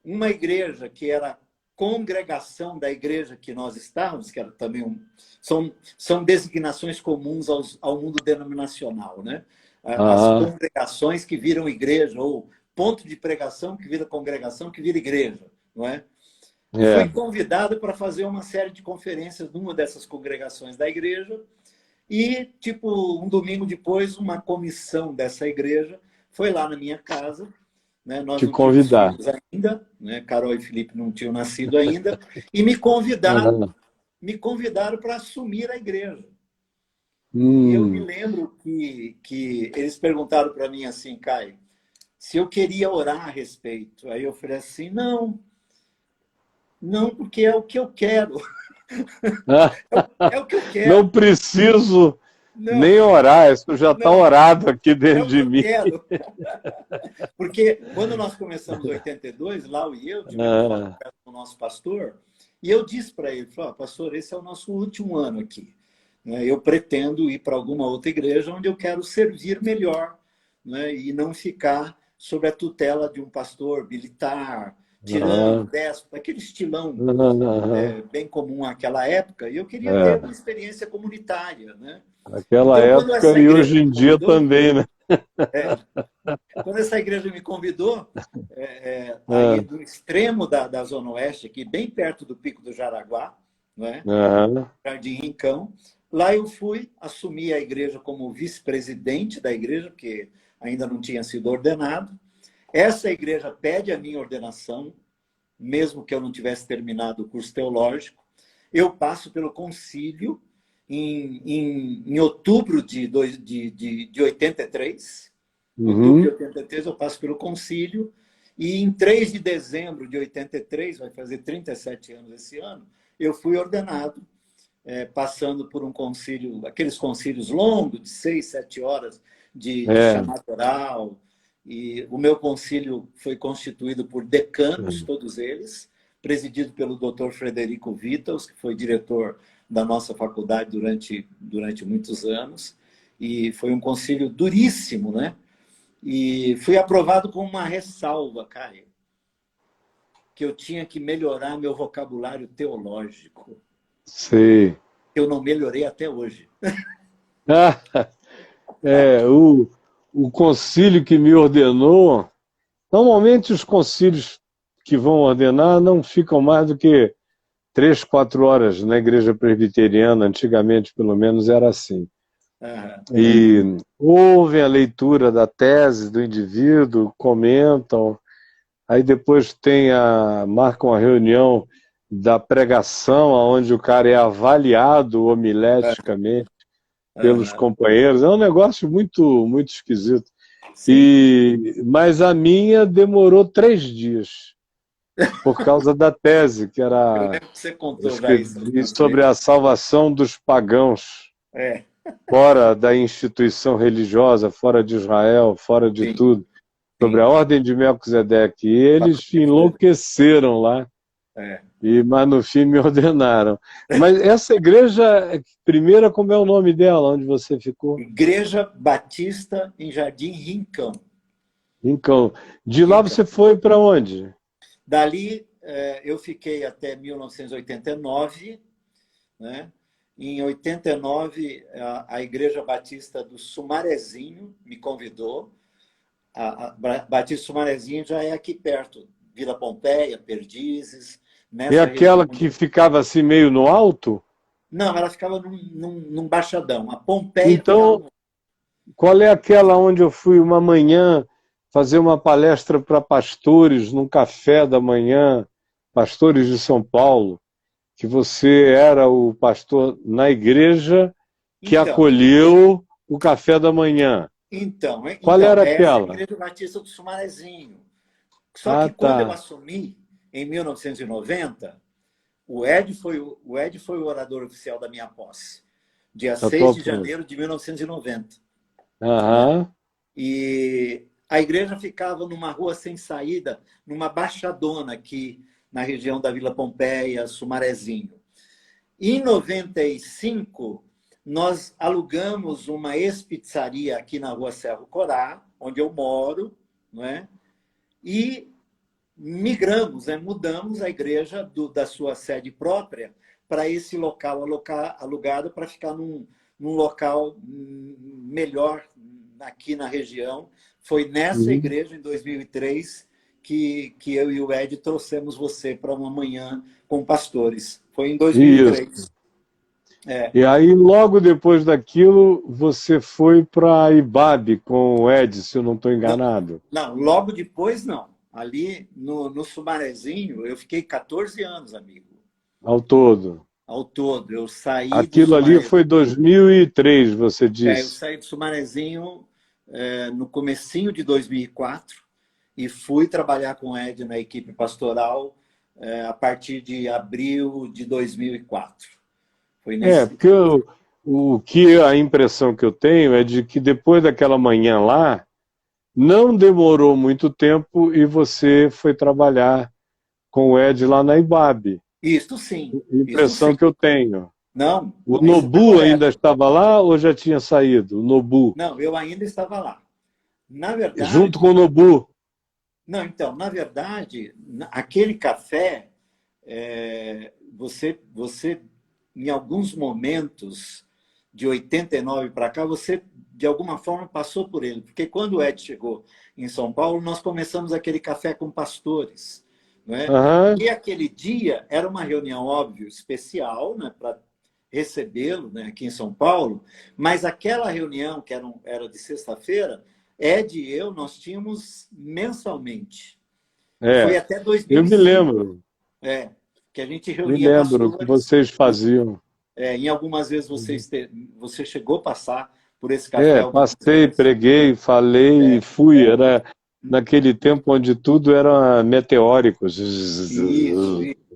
uma igreja que era congregação da igreja que nós estávamos, que era também são designações comuns ao mundo denominacional, né? As Aham. congregações que viram igreja, ou ponto de pregação que vira congregação, que vira igreja, não é? Fui É. convidado para fazer uma série de conferências numa dessas congregações da igreja e, tipo, um domingo depois, uma comissão dessa igreja foi lá na minha casa, né? Nós Te não tínhamos convidar. filhos ainda, né? Carol e Felipe não tinham nascido ainda, e me convidaram, Aham. me convidaram para assumir a igreja. E eu me Hum. lembro que eles perguntaram para mim assim, Caio, se eu queria orar a respeito. Aí eu falei assim, não, não, porque é o que eu quero. É o que eu Não quero. preciso Não, nem orar, isso já está não, orado aqui é dentro o que de eu mim. quero. Porque quando nós começamos em 82, Lau e eu tivemos uma Ah, conversa com o nosso pastor, e eu disse para ele, falei, pastor, esse é o nosso último ano aqui. Né? Eu pretendo ir para alguma outra igreja onde eu quero servir melhor, né? E não ficar sob a tutela de um pastor militar, tirano, aham, déspota, aquele estilão aham, aham. bem comum àquela época, e eu queria ter uma É, experiência comunitária. Né? aquela Então, quando época essa e igreja hoje me em dia convidou, também, né? quando essa igreja me convidou, aí Ah, no extremo da Zona Oeste, aqui bem perto do Pico do Jaraguá, não é? aham, Jardim Rincão, lá eu fui assumir a igreja como vice-presidente da igreja, porque ainda não tinha sido ordenado. Essa igreja pede a minha ordenação, mesmo que eu não tivesse terminado o curso teológico. Eu passo pelo concílio em outubro de 83. Outubro de uhum, 83 eu passo pelo concílio. E em 3 de dezembro de 83, vai fazer 37 anos esse ano, eu fui ordenado, passando por um concílio, aqueles concílios longos, de 6, 7 horas de é, chamada oral. E o meu concílio foi constituído por decanos, todos eles, presidido pelo Dr. Frederico Vittels, que foi diretor da nossa faculdade durante muitos anos. E foi um concílio duríssimo, né? E fui aprovado com uma ressalva, Caio, que eu tinha que melhorar meu vocabulário teológico. sei. Eu não melhorei até hoje. Ah, o concílio que me ordenou, normalmente os concílios que vão ordenar não ficam mais do que 3, 4 horas na igreja presbiteriana, antigamente pelo menos era assim. Ah, E ouvem a leitura da tese do indivíduo, comentam, aí depois marcam a reunião da pregação, onde o cara é avaliado homileticamente pelos ah, companheiros. É um negócio muito, muito esquisito. sim. Mas a minha demorou 3 dias. por causa da tese, que Eu era lembro que você eu contou já isso escrevi algumas sobre vezes. a salvação dos pagãos É, fora da instituição religiosa, fora de Israel, fora de sim, tudo, sobre sim. a ordem de Melquisedeque. E eles Patrocinador. enlouqueceram lá, É. mas no fim me ordenaram. Mas essa igreja, primeira, como é o nome dela, onde você ficou? Igreja Batista em Jardim Rincão. Então, de lá Rincão. você foi para onde? Dali, eu fiquei até 1989, né? Em 89, a Igreja Batista do Sumarezinho me convidou. A Batista Sumarezinho já é aqui perto, Vila Pompeia, Perdizes, É nessa região. aquela que ficava assim meio no alto? Não, ela ficava num baixadão. A Pompeia ficava Então, no... qual é aquela onde eu fui uma manhã fazer uma palestra para pastores num café da manhã, pastores de São Paulo, que você era o pastor na igreja que Então, acolheu o café da manhã? Qual era essa é a aquela? Igreja Batista do Sumarezinho. Só Ah, que quando eu tá. assumi, em 1990, o Ed foi o orador oficial da minha posse, dia Da 6 tua de posse. janeiro de 1990. Né? Aham. E a igreja ficava numa rua sem saída, numa baixadona aqui na região da Vila Pompeia, Sumarezinho. Em 95, nós alugamos uma ex-pizzaria aqui na rua Cerro Corá, onde eu moro, não é? E migramos, né? Mudamos a igreja da sua sede própria para esse local alugado para ficar num local melhor aqui na região. Foi nessa Uhum. igreja, em 2003, que eu e o Ed trouxemos você para uma manhã com pastores. Foi em Isso. 2003. É. E aí, logo depois daquilo, você foi para Ibabe com o Ed, se eu não estou Não, enganado, não, logo depois não. Ali no Sumarezinho, eu fiquei 14 anos, amigo, ao todo. ao todo. Eu saí do Aquilo ali foi Sumarezinho, 2003, você eu disse. saí do Sumarezinho no comecinho de 2004 e fui trabalhar com o Ed na equipe pastoral a partir de abril de 2004. Foi nesse... Porque o que a impressão que eu tenho é de que depois daquela manhã lá, não demorou muito tempo e você foi trabalhar com o Ed lá na Ibabe. Isso sim, isso sim. Impressão que eu tenho. Não, O isso está Nobu ainda correto. estava lá ou já tinha saído? O Nobu. Não, eu ainda estava lá. Na Junto com verdade, o Nobu. não, então, na verdade, aquele café, você, em alguns momentos, de 89 para cá, você, de alguma forma, passou por ele. Porque quando o Ed chegou em São Paulo, nós começamos aquele café com pastores. Não é? Aham. E aquele dia era uma reunião, óbvio, especial, né, para recebê-lo, né, aqui em São Paulo, mas aquela reunião, que era de sexta-feira, Ed e eu, nós tínhamos mensalmente. E foi É, até eu me 2005, lembro. que a gente Me reunia lembro que pastores. vocês faziam. Em algumas vezes você chegou a passar por esse café algumas Passei, vezes. preguei, falei e fui. Era naquele tempo onde tudo era meteórico, Isso,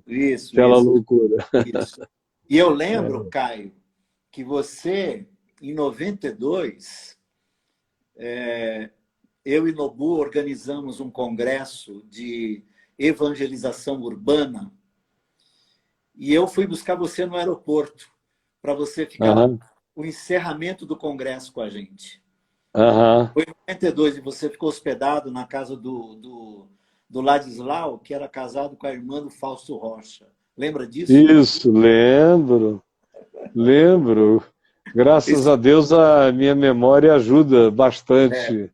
isso, aquela isso, loucura. isso. E eu lembro, Caio, que você, em 92, eu e Nobu organizamos um congresso de evangelização urbana e eu fui buscar você no aeroporto para você ficar Aham, o encerramento do congresso com a gente. aham. Foi em 92 e você ficou hospedado na casa do Ladislau, que era casado com a irmã do Fausto Rocha. Lembra disso? Isso, lembro, lembro. Graças Esse, a Deus a minha memória ajuda bastante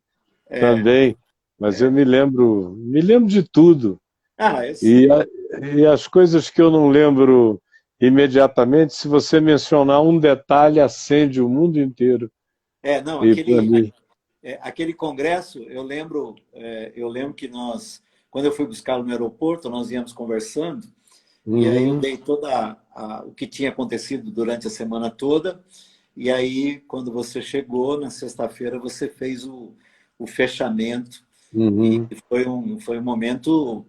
é, também, mas eu me lembro de tudo. eu E, sei. e as coisas que eu não lembro imediatamente, se você mencionar um detalhe, acende o mundo inteiro. Não, E para mim. aquele congresso, eu lembro que nós, quando eu fui buscá-lo no aeroporto, nós íamos conversando, e aí eu Uhum. dei o que tinha acontecido durante a semana toda, e aí, quando você chegou, na sexta-feira, você fez o fechamento. Uhum. Foi um momento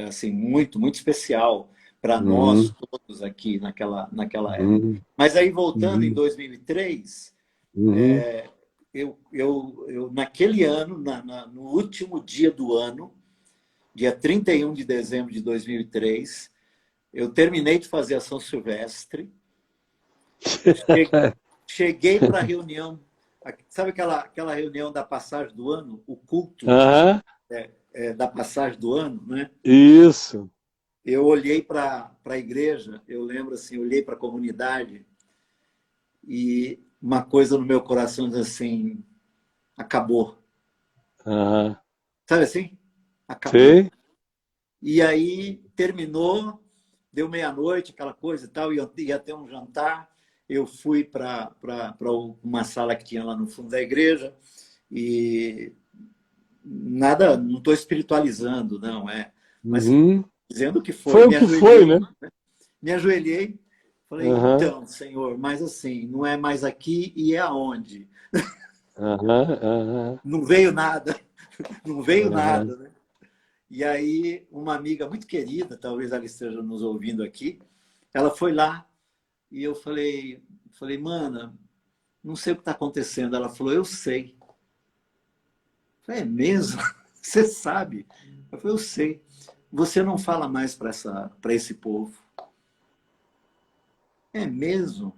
assim, muito, muito especial para nós Uhum. todos aqui naquela época. Uhum. Mas aí, voltando em Uhum. 2003, Uhum. naquele ano, no último dia do ano, dia 31 de dezembro de 2003, eu terminei de fazer a São Silvestre, cheguei para a reunião, sabe aquela reunião da passagem do ano, o culto Aham. da passagem do ano, né? Isso. Eu olhei para a igreja, eu lembro assim, olhei para a comunidade e uma coisa no meu coração diz assim, acabou. Aham. Sabe assim? Acabou. Sei. E aí terminou, deu meia-noite, aquela coisa e tal, e eu ia ter um jantar. Eu fui para uma sala que tinha lá no fundo da igreja e nada, não estou espiritualizando, não é, mas Uhum. dizendo que foi. Foi o que foi, né? Me ajoelhei, falei, Aham. então, Senhor, mas assim, não é mais aqui e é aonde? Aham. Aham. Não veio nada, não veio Aham. nada, né? E aí, uma amiga muito querida, talvez ela esteja nos ouvindo aqui, ela foi lá e eu falei, mana, não sei o que está acontecendo. Ela falou, eu sei. Eu falei, é mesmo? Você sabe? Eu falei, eu sei. Você não fala mais para esse povo. É mesmo?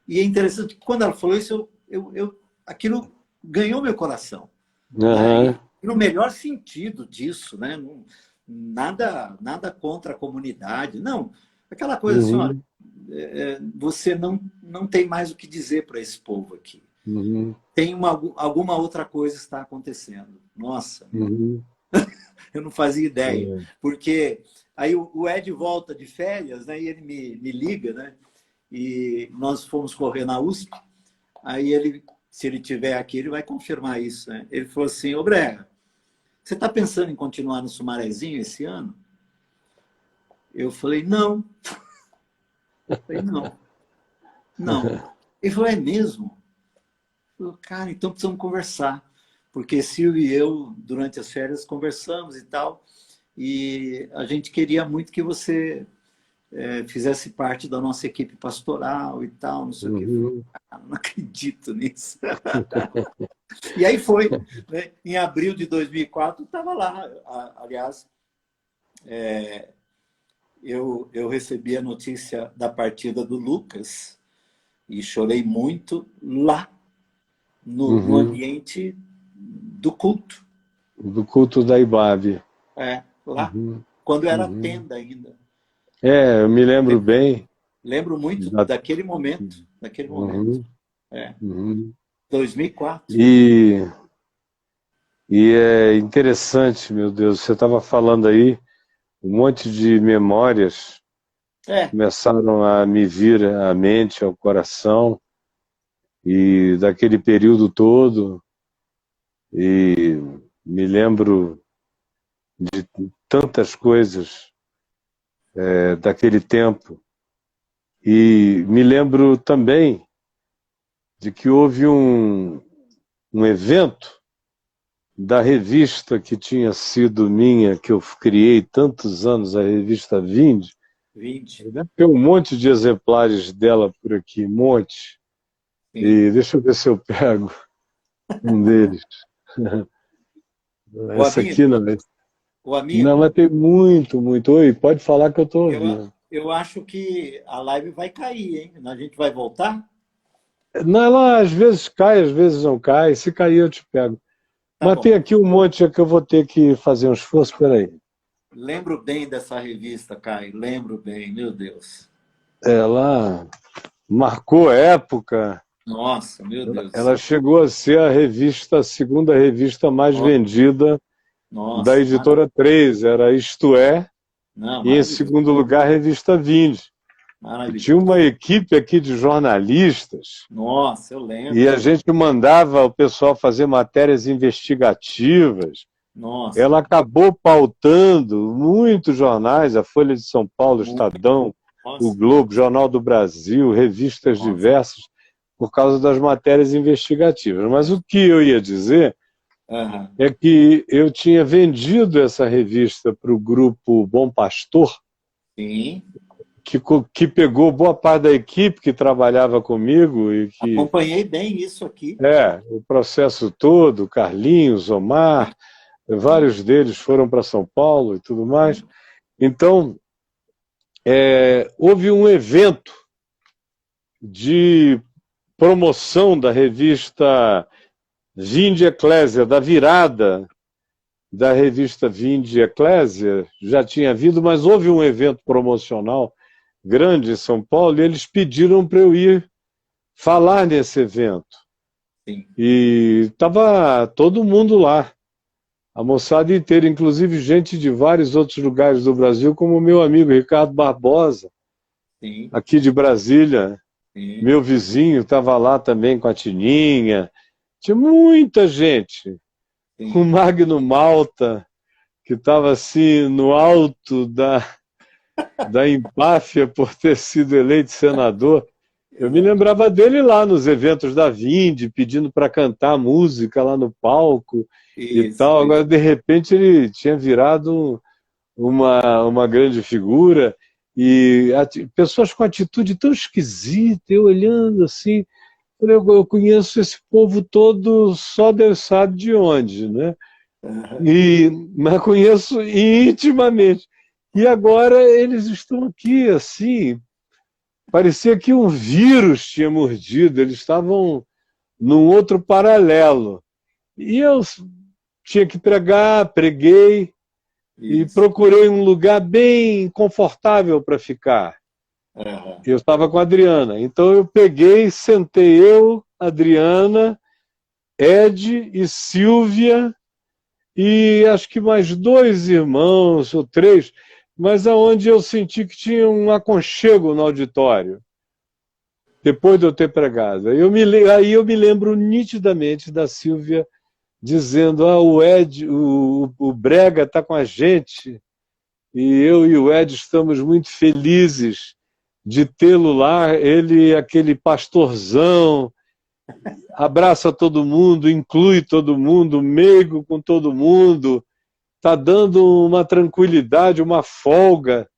E é interessante que quando ela falou isso, aquilo ganhou meu coração. Né? Aham. E no melhor sentido disso, né? Nada contra a comunidade, não. Aquela coisa assim, olha, Uhum. você não tem mais o que dizer para esse povo aqui. Uhum. Tem alguma outra coisa está acontecendo. Nossa, Uhum. eu não fazia ideia. É. Porque aí o Ed volta de férias, né? E ele me liga, né? E nós fomos correr na USP. Aí ele, se ele tiver aqui, ele vai confirmar isso, né? Ele falou assim, ô Brega, você está pensando em continuar no Sumarezinho esse ano? Eu falei, não. Eu falei, não, não. Ele falou, é mesmo? Eu falei, cara, então precisamos conversar. Porque Silvio e eu, durante as férias, conversamos e tal. E a gente queria muito que você fizesse parte da nossa equipe pastoral e tal, não sei o quê. Eu falei, Uhum. cara, não acredito nisso. E aí foi, né? Em abril de 2004, estava lá. Aliás, eu recebi a notícia da partida do Lucas e chorei muito lá no Uhum. ambiente do culto. Do culto da Ibabe. Lá, Uhum. quando era Uhum. tenda ainda. É, eu me lembro bem. Lembro muito Da... daquele momento. Uhum. É, Uhum. 2004. E, e é interessante, meu Deus, você estava falando aí, um monte de memórias É, começaram a me vir à mente, ao coração, e daquele período todo, e me lembro de tantas coisas daquele tempo. E me lembro também de que houve um evento da revista que tinha sido minha, que eu criei tantos anos, a revista Vinde. 20. Deve ter um monte de exemplares dela por aqui, um monte. Sim. E deixa eu ver se eu pego um deles. O Essa Amir, aqui não. o Amir, Não, mas tem muito, muito. Oi, pode falar que eu estou eu, ouvindo. eu acho que a live vai cair, hein? A gente vai voltar? Não, ela às vezes cai, às vezes não cai. Se cair, eu te pego. Tá Mas tem bom. aqui um monte que eu vou ter que fazer um esforço. Peraí. Lembro bem dessa revista, Caio. Lembro bem, meu Deus. Ela marcou época. Nossa, meu Deus do Ela céu. chegou a ser a segunda revista mais vendida da Nossa, editora 3. Era Isto É, não, e em maravilhoso. segundo lugar, a revista Vinde. E tinha Maravilhoso. uma equipe aqui de jornalistas, Nossa, eu e lembro. a gente mandava o pessoal fazer matérias investigativas. Nossa, Ela acabou pautando muitos jornais, a Folha de São Paulo, o muito. Estadão, o Nossa, Globo, Jornal do Brasil, revistas nossa. diversas, por causa das matérias investigativas. Mas o que eu ia dizer Aham. é que eu tinha vendido essa revista para o grupo Bom Pastor, Sim. que pegou boa parte da equipe que trabalhava comigo e que, Acompanhei bem isso aqui. o processo todo, Carlinhos, Sim, Omar, sim, vários deles foram para São Paulo e tudo mais. sim. Então, houve um evento de promoção da revista Vinde Ecclesia, da virada da revista Vinde Ecclesia, já tinha havido, mas houve um evento promocional grande em São Paulo e eles pediram para eu ir falar nesse evento. Sim. E estava todo mundo lá, a moçada inteira, inclusive gente de vários outros lugares do Brasil, como o meu amigo Ricardo Barbosa, Sim. aqui de Brasília. Sim. Meu vizinho estava lá também com a Tininha. Tinha muita gente. O Sim. Magno Malta, que estava assim no alto da empáfia por ter sido eleito senador. Eu me Exato. lembrava dele lá nos eventos da Vinde, pedindo para cantar música lá no palco e Isso, tal. isso. Agora, de repente, ele tinha virado uma grande figura e pessoas com atitude tão esquisita, eu olhando assim, eu conheço esse povo todo, só Deus sabe de onde, né? Aham. Mas conheço intimamente. E agora eles estão aqui, assim, parecia que um vírus tinha mordido, eles estavam num outro paralelo. E eu tinha que pregar, preguei e Isso. procurei um lugar bem confortável para ficar. Aham. Eu estava com a Adriana, então eu peguei, sentei eu, Adriana, Ed e Silvia e acho que mais dois irmãos ou três, mas aonde eu senti que tinha um aconchego no auditório, depois de eu ter pregado. Aí eu me lembro nitidamente da Silvia dizendo: o Ed, o Brega está com a gente, e eu e o Ed estamos muito felizes de tê-lo lá. Ele é aquele pastorzão, abraça todo mundo, inclui todo mundo, meigo com todo mundo, está dando uma tranquilidade, uma folga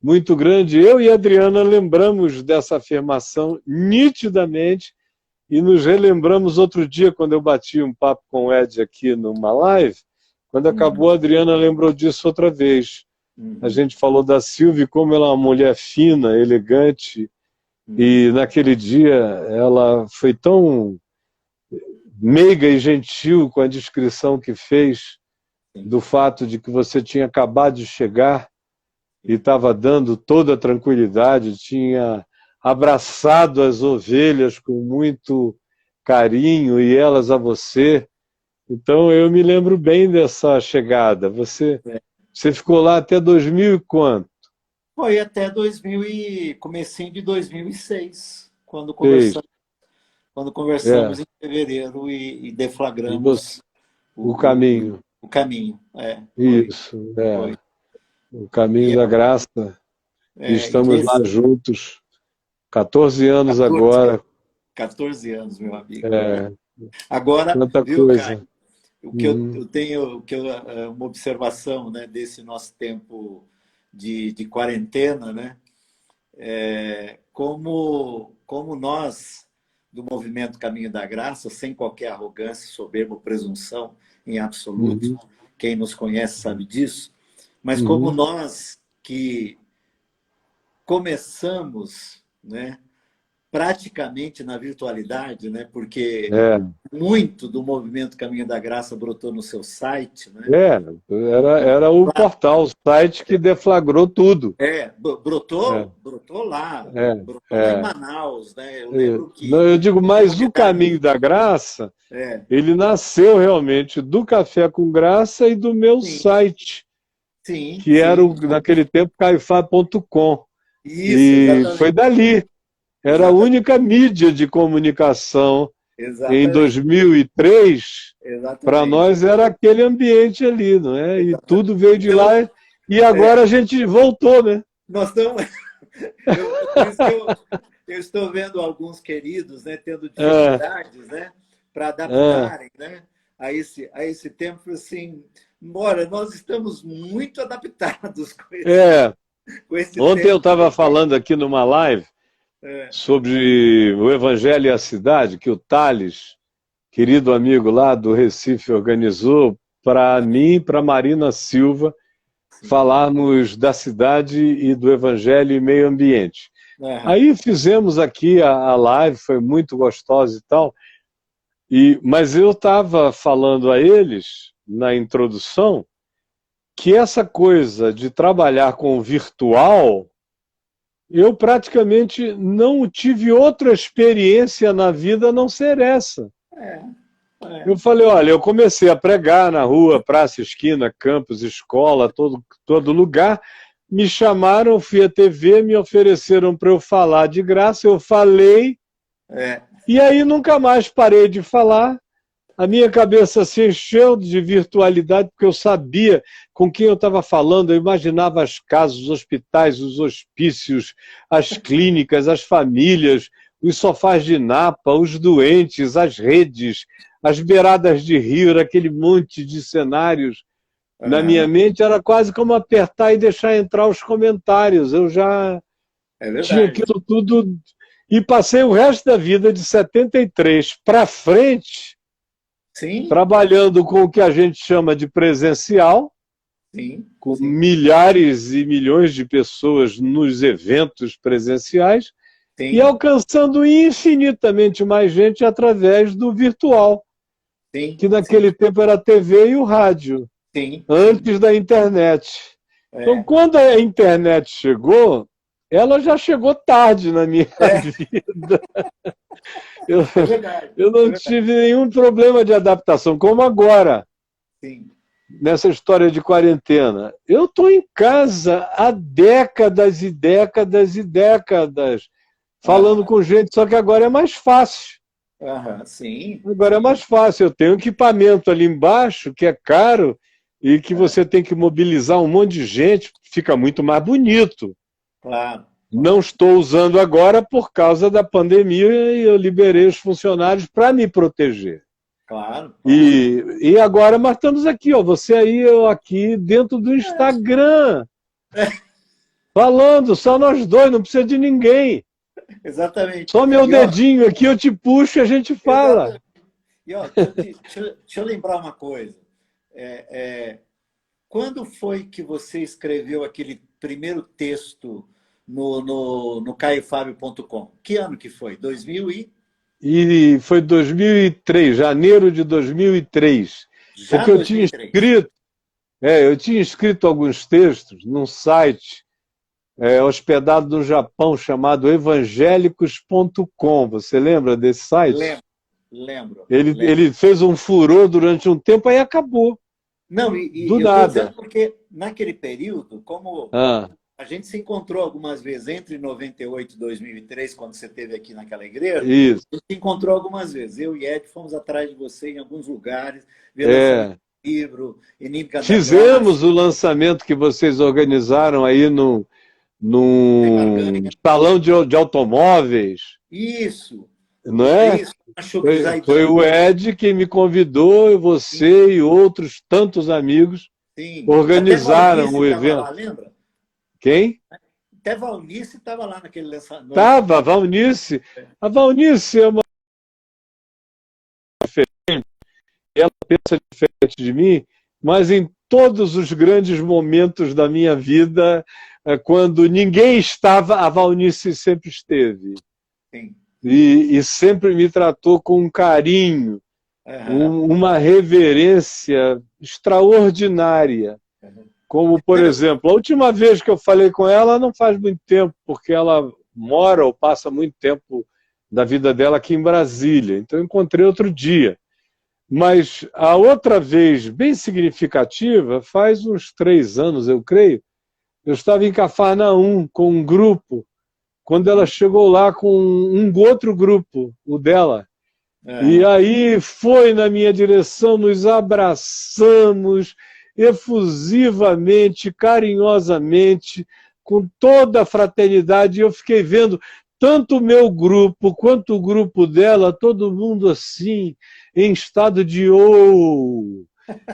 muito grande. Eu e a Adriana lembramos dessa afirmação nitidamente e nos relembramos outro dia, quando eu bati um papo com o Ed aqui numa live. Quando acabou, Uhum. a Adriana lembrou disso outra vez. A Uhum. gente falou da Silvia, como ela é uma mulher fina, elegante, Uhum. e naquele dia ela foi tão meiga e gentil com a descrição que fez Sim. do fato de que você tinha acabado de chegar e estava dando toda a tranquilidade, tinha abraçado as ovelhas com muito carinho e elas a você. Então eu me lembro bem dessa chegada. É. Você ficou lá até 2000 e quanto? Foi até 2000 e comecinho de 2006, Fez. quando É, conversamos em fevereiro e e você, deflagramos o o, caminho. o caminho. É, foi, Isso, foi. o caminho E, da graça. E e estamos lá nesse juntos, 14 anos 14, agora. 14 anos, meu amigo. É, Agora, tanta viu, Caio? coisa. O que Uhum, eu tenho, uma observação, né, desse nosso tempo de quarentena, né? Como nós, do movimento Caminho da Graça, sem qualquer arrogância, soberba ou presunção em absoluto, uhum, quem nos conhece sabe disso, mas como uhum. nós que começamos, né, praticamente na virtualidade, né, porque É, muito do movimento Caminho da Graça brotou no seu site, né? é, era o portal, o site que deflagrou tudo. É, Brotou lá, é, brotou lá em é. Manaus, né? Eu É. lembro Não, que eu digo, a mas o comunidade, caminho da graça, é, ele nasceu realmente do Café com Graça e do meu sim, site, sim, que era, sim, naquele tempo, caifá.com. isso, E foi exatamente, dali. Era a exatamente, única mídia de comunicação em exatamente, 2003. Para exatamente, nós era aquele ambiente ali, não é? E exatamente. tudo veio de lá Então, e agora a gente voltou, né? nós estamos, por isso que eu estou vendo alguns queridos, né, tendo É, dificuldades, né, para é, adaptarem, né? a esse tempo, assim, embora nós estamos muito adaptados com esse Ontem eu tempo. estava falando aqui numa live É, sobre o Evangelho e a Cidade, que o Thales, querido amigo lá do Recife, organizou para mim e para Marina Silva sim. falarmos da cidade e do Evangelho e meio ambiente. Aham, Aí fizemos aqui a live, foi muito gostosa e tal, mas eu estava falando a eles, na introdução, que essa coisa de trabalhar com o virtual, eu praticamente não tive outra experiência na vida a não ser essa. é, é, Eu falei, olha, eu comecei a pregar na rua, praça, esquina, campus, escola, todo lugar. Me chamaram, fui à TV, me ofereceram para eu falar de graça, eu falei, é, e aí nunca mais parei de falar. A minha cabeça se encheu de virtualidade, porque eu sabia com quem eu estava falando, eu imaginava as casas, os hospitais, os hospícios, as clínicas, as famílias, os sofás de napa, os doentes, as redes, as beiradas de rio, era aquele monte de cenários. Na minha aham, mente era quase como apertar e deixar entrar os comentários. Eu já é tinha verdade. aquilo tudo e passei o resto da vida de 73 para frente Sim, trabalhando com o que a gente chama de presencial, sim, com sim, milhares e milhões de pessoas nos eventos presenciais e sim, alcançando infinitamente mais gente através do virtual, sim, que sim, naquele tempo era a TV e o rádio, sim, sim. antes da internet. Então, É, quando a internet chegou, ela já chegou tarde na minha é, vida. Eu, é verdade, eu é não verdade. tive nenhum problema de adaptação, como agora. Sim, Nessa história de quarentena. Eu estou em casa há décadas e décadas e décadas, falando aham, com gente, só que agora é mais fácil. aham, sim, Agora é mais sim, fácil. Eu tenho equipamento ali embaixo, que é caro, e que é, você tem que mobilizar um monte de gente, fica muito mais bonito. claro, Não claro, estou usando agora por causa da pandemia e eu liberei os funcionários para me proteger. claro, claro. E agora, mas estamos aqui, ó, você aí, eu aqui, dentro do Instagram, falando, só nós dois, não precisa de ninguém. Exatamente. Só meu E ó, dedinho aqui, eu te puxo e a gente fala. exatamente. E ó, deixa eu lembrar uma coisa. É, é, quando foi que você escreveu aquele primeiro texto no caifabio.com? Que ano que foi? 2000 e... E foi 2003, janeiro de 2003, Já porque dois mil e três. eu tinha escrito alguns textos num site hospedado no Japão chamado evangélicos.com. Você lembra desse site? Lembro, lembro, lembro. Ele fez um furor durante um tempo, aí acabou, Não, do eu estou dizendo nada. porque naquele período, como Ah, a gente se encontrou algumas vezes entre 98 e 2003, quando você esteve aqui naquela igreja, isso. a gente se encontrou algumas vezes. Eu e Ed fomos atrás de você em alguns lugares, ver lançamento É, de livro, Inimiga da Graça, fizemos o lançamento que vocês organizaram aí Tema num Orgânica. salão de automóveis, Isso, não é? isso. Machuca de Foi Zaidan. o Ed que me convidou, e Sim, você e outros tantos amigos sim. Até organizaram Valnice o estava evento. lá, lembra? Quem? Até Valnice estava lá no Tava, a lançamento. Valnice. A Valnice é uma ela pensa diferente de mim, mas em todos os grandes momentos da minha vida, quando ninguém estava, a Valnice sempre esteve. Sim. E sempre me tratou com um carinho, Aham, uma reverência extraordinária. aham. Como, por Não, exemplo, a última vez que eu falei com ela não faz muito tempo, porque ela mora ou passa muito tempo da vida dela aqui em Brasília. Então, eu encontrei outro dia. Mas a outra vez, bem significativa, faz uns 3 anos, eu creio, eu estava em Cafarnaum com um grupo, quando ela chegou lá com um outro grupo, o dela. E aham. aí foi na minha direção, nos abraçamos efusivamente, carinhosamente, com toda a fraternidade. E eu fiquei vendo tanto o meu grupo quanto o grupo dela, todo mundo assim, em estado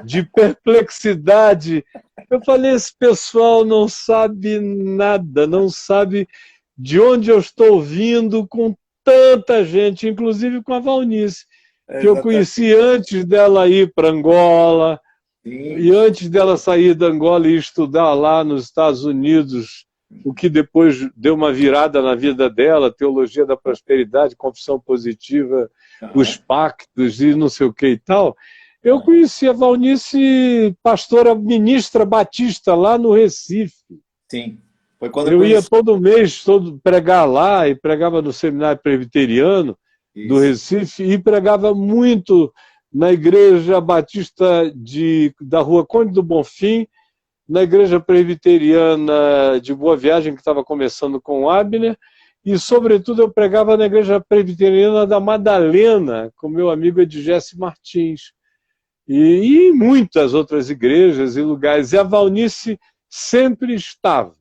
de perplexidade. Eu falei, esse pessoal não sabe nada, não sabe de onde eu estou vindo com tanta gente, inclusive com a Valnice, que eu Exatamente. conheci antes dela ir para Angola, Sim. e antes dela sair da Angola e estudar lá nos Estados Unidos, o que depois deu uma virada na vida dela, teologia da prosperidade, confissão positiva, os Aham, pactos e não sei o que e tal. Eu aham. conheci a Valnice, pastora ministra batista, lá no Recife. Sim. Foi quando eu Eu ia conheci todo mês pregar lá, e pregava no seminário presbiteriano do isso. Recife, e pregava muito na igreja batista da Rua Conde do Bonfim, na igreja presbiteriana de Boa Viagem, que estava começando com o Abner, e, sobretudo, eu pregava na igreja presbiteriana da Madalena, com meu amigo Edgesse Martins, e em muitas outras igrejas e lugares. E a Valnice sempre estava.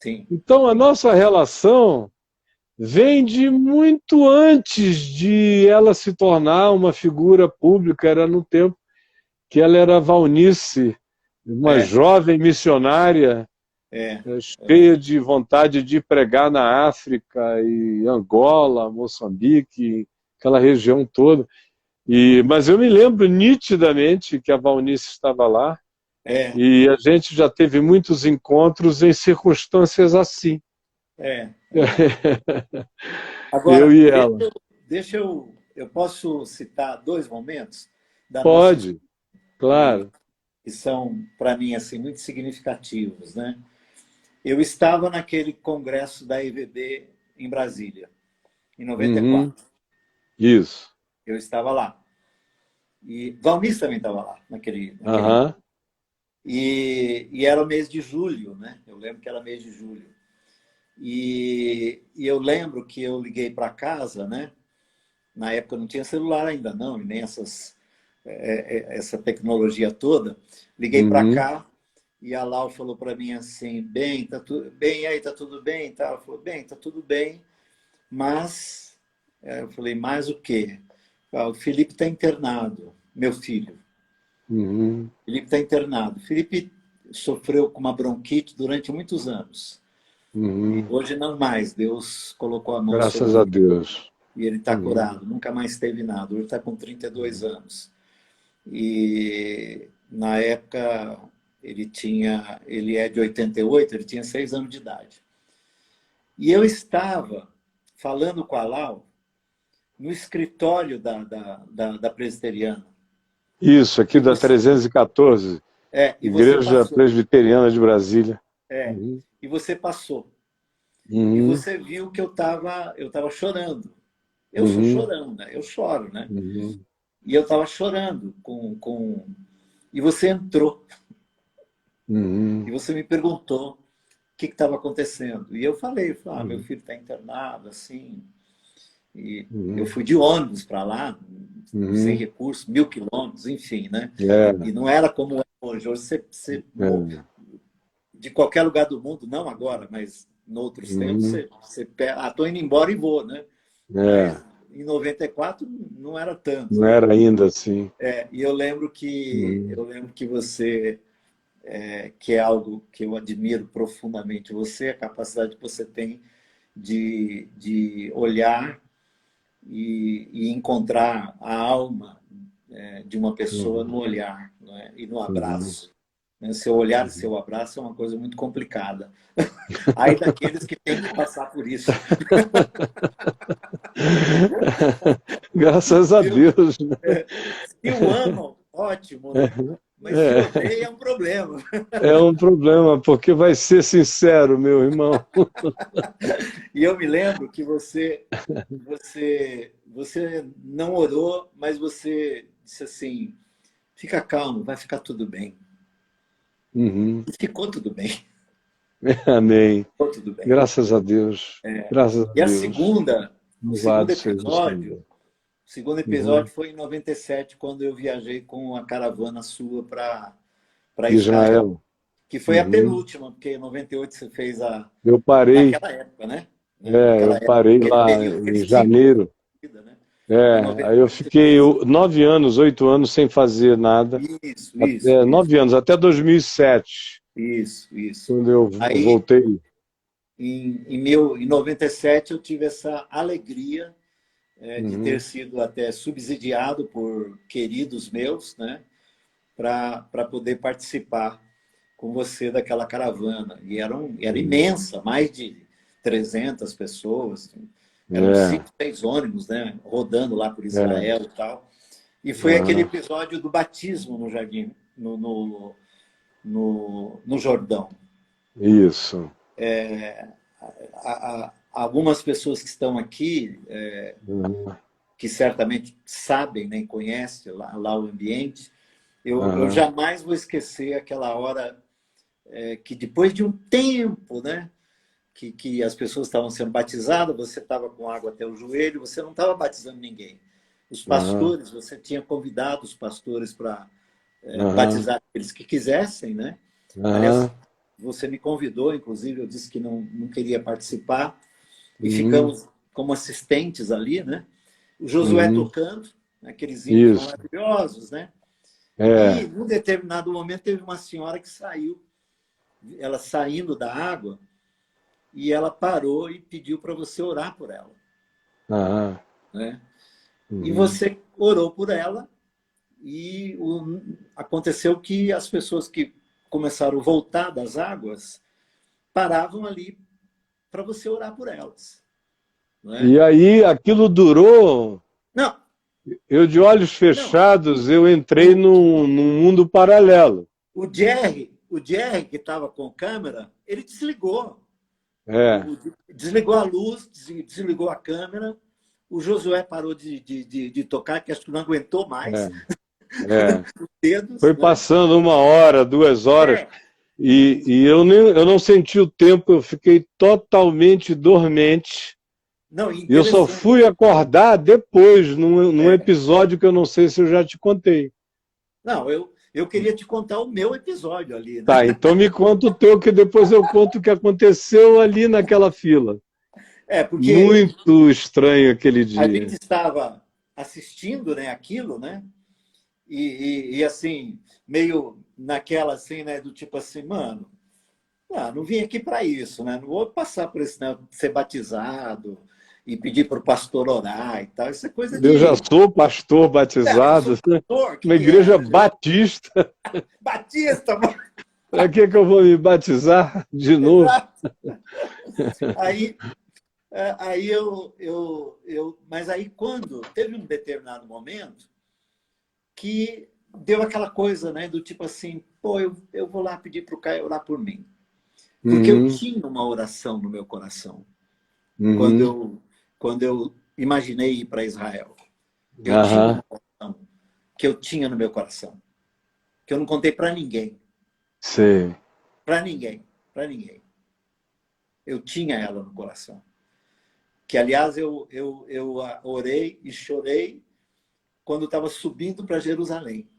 Sim. Então, a nossa relação vem de muito antes de ela se tornar uma figura pública. Era no tempo que ela era Valnice, uma É, jovem missionária, é, é. cheia de vontade de pregar na África e Angola, Moçambique, aquela região toda. Mas eu me lembro nitidamente que a Valnice estava lá, É, e a gente já teve muitos encontros em circunstâncias assim. é, é. Eu Agora, e ela. eu posso citar dois momentos da nossa história Pode, claro. que são, para mim, assim, muito significativos, né? Eu estava naquele congresso da EVB em Brasília, em Uhum, 94. isso. Eu estava lá. E Valmir também estava lá, naquele ano. Aham, E era o mês de julho, né? Eu lembro que era mês de julho. E eu lembro que eu liguei para casa, né? Na época não tinha celular ainda não, e nem essa tecnologia toda. Liguei para uhum, cá e a Lau falou para mim assim, bem, tá tudo bem, aí tá tudo bem, tá? Ela falou, bem, tá tudo bem, mas eu falei, mas o quê? Ah, o Felipe está internado, meu filho. uhum, O Felipe está internado. O Felipe sofreu com uma bronquite durante muitos anos. E uhum. hoje não mais. Deus colocou a mão Graças sobre a ele Deus. e ele está Uhum, curado. Nunca mais teve nada. Hoje está com 32 anos. E na época ele é de 88, ele tinha 6 anos de idade. E eu estava falando com a Lau no escritório da presbiteriana. isso, aqui E da você, 314, e você Igreja passou. Presbiteriana de Brasília. É, Uhum, e você passou. E uhum, você viu que eu tava chorando. Eu sou uhum, chorão, né? Eu choro, né? uhum, E eu estava chorando E você entrou e uhum, você me perguntou o que estava acontecendo. E eu falei, meu uhum, filho está internado, assim. E eu uhum, fui de ônibus para lá, sem uhum. recurso, 1.000 quilômetros, enfim, né? E É, não era como é hoje. Hoje é, de qualquer lugar do mundo, não agora, mas em outros tempos, uhum, você pega, estou indo embora e vou, né? Mas é. em 94 não era tanto, Não né? era ainda assim. E eu Uhum, lembro que você, que é algo que eu admiro profundamente, você, a capacidade que você tem de olhar e encontrar a alma de uma pessoa no uhum, olhar, né? E no uhum, abraço. Né? Seu olhar e uhum. seu abraço é uma coisa muito complicada. Aí daqueles que têm que passar por isso. Graças a Viu? Deus, né? Se o amam, ótimo, né? Mas se É, odeia, é um problema. é um problema, porque vai ser sincero, meu irmão. E eu me lembro que você não orou, mas você disse assim: fica calmo, vai ficar tudo bem. Uhum. E ficou tudo bem. Amém. Ficou tudo bem. Graças a Deus. Graças a E Deus. o segundo Louvado seja o episódio, Senhor. o segundo Uhum. episódio foi em 97, quando eu viajei com a caravana sua para Israel, Israel. que foi a Uhum. penúltima, porque em 98 você fez Eu parei, naquela época, né? eu Naquela época, parei aquele lá período, em aquele ciclo janeiro. de vida, né? em Aí eu fiquei 93. 9 anos, 8 anos sem fazer nada. Isso, 9 anos, até 2007, isso. quando eu Aí, voltei. em 97, eu tive essa alegria de ter Uhum, sido até subsidiado por queridos meus, né, para poder participar com você daquela caravana. E era uhum. imensa, mais de 300 pessoas. Eram É, 5, 6 ônibus, né, rodando lá por é, Israel e tal. E foi aquele aham, episódio do batismo no jardim, no Jordão. isso. Algumas pessoas que estão aqui, Uhum, que certamente sabem, né, conhecem lá o ambiente, eu aham, jamais vou esquecer aquela hora que depois de um tempo, né, que as pessoas estavam sendo batizadas, você estava com água até o joelho, você não estava batizando ninguém. Os aham, pastores, você tinha convidado os pastores para aham, batizar aqueles que quisessem, né? aham, Aliás, você me convidou, inclusive, eu disse que não queria participar, e uhum, ficamos como assistentes ali, né? O Josué uhum, tocando, aqueles hinos isso. maravilhosos, né? E, É, num determinado momento, teve uma senhora que saiu, ela saindo da água, e ela parou e pediu para você orar por ela, aham, né? E uhum. você orou por ela, e aconteceu que as pessoas que começaram a voltar das águas paravam ali para você orar por elas, não é? E aí aquilo durou. Não, Eu, de olhos não. fechados, eu entrei O, num mundo paralelo. o Jerry que estava com câmera, ele desligou. É, Desligou a luz, desligou a câmera. O Josué parou de tocar, que acho que não aguentou mais é, é. os dedos, Foi né? passando 1 hora, 2 horas, É, e eu não senti o tempo, eu fiquei totalmente dormente. não, E eu só interessante. fui acordar depois, num É. episódio que eu não sei se eu já te contei. Não, eu queria te contar o meu episódio ali, né? Tá, então me conta o teu, que depois eu conto o que aconteceu ali naquela fila. Porque Muito estranho aquele a gente dia. estava assistindo, né, aquilo, né? E assim, meio naquela assim, né, do tipo assim, mano, não vim aqui para isso, né? Não vou passar por isso, né? Ser batizado e pedir para o pastor orar e tal. Isso é coisa Eu já de. sou pastor Eu batizado, sou pastor, o que, uma que é? igreja batista. Batista, mano. Para que eu vou me batizar de novo? Exato. Aí, mas aí quando teve um determinado momento que deu aquela coisa, né, do tipo assim, pô, eu vou lá pedir para o Caio orar por mim. Porque eu Uhum, tinha uma oração no meu coração. Quando uhum, eu, quando eu imaginei ir para Israel, eu tinha aham, uma oração que eu tinha no meu coração, que eu não contei para ninguém, sei. para ninguém, para ninguém. Eu tinha ela no coração. Que, aliás, eu orei e chorei quando estava subindo para Jerusalém.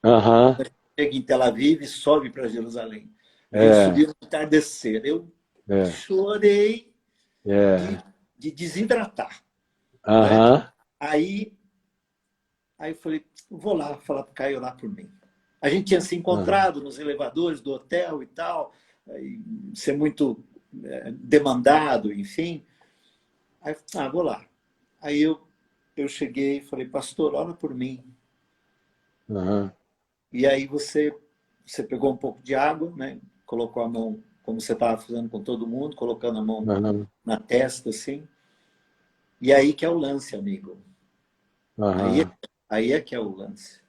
Aham, Chega em Tel Aviv e sobe para Jerusalém. A gente é, subia no entardecer. Eu é, chorei de, é. de desidratar, né? Aham, Aí eu falei, vou lá falar para o Caio orar por mim. A gente tinha se aham, encontrado nos elevadores do hotel e tal, ser muito demandado, enfim. Aí, vou lá. Aí eu cheguei e falei, pastor, ora por mim. aham, E aí você pegou um pouco de água, né? Colocou a mão, como você estava fazendo com todo mundo, colocando a mão aham, na testa, assim. E aí que é o lance, amigo. Aí, aham, aí é que é o lance.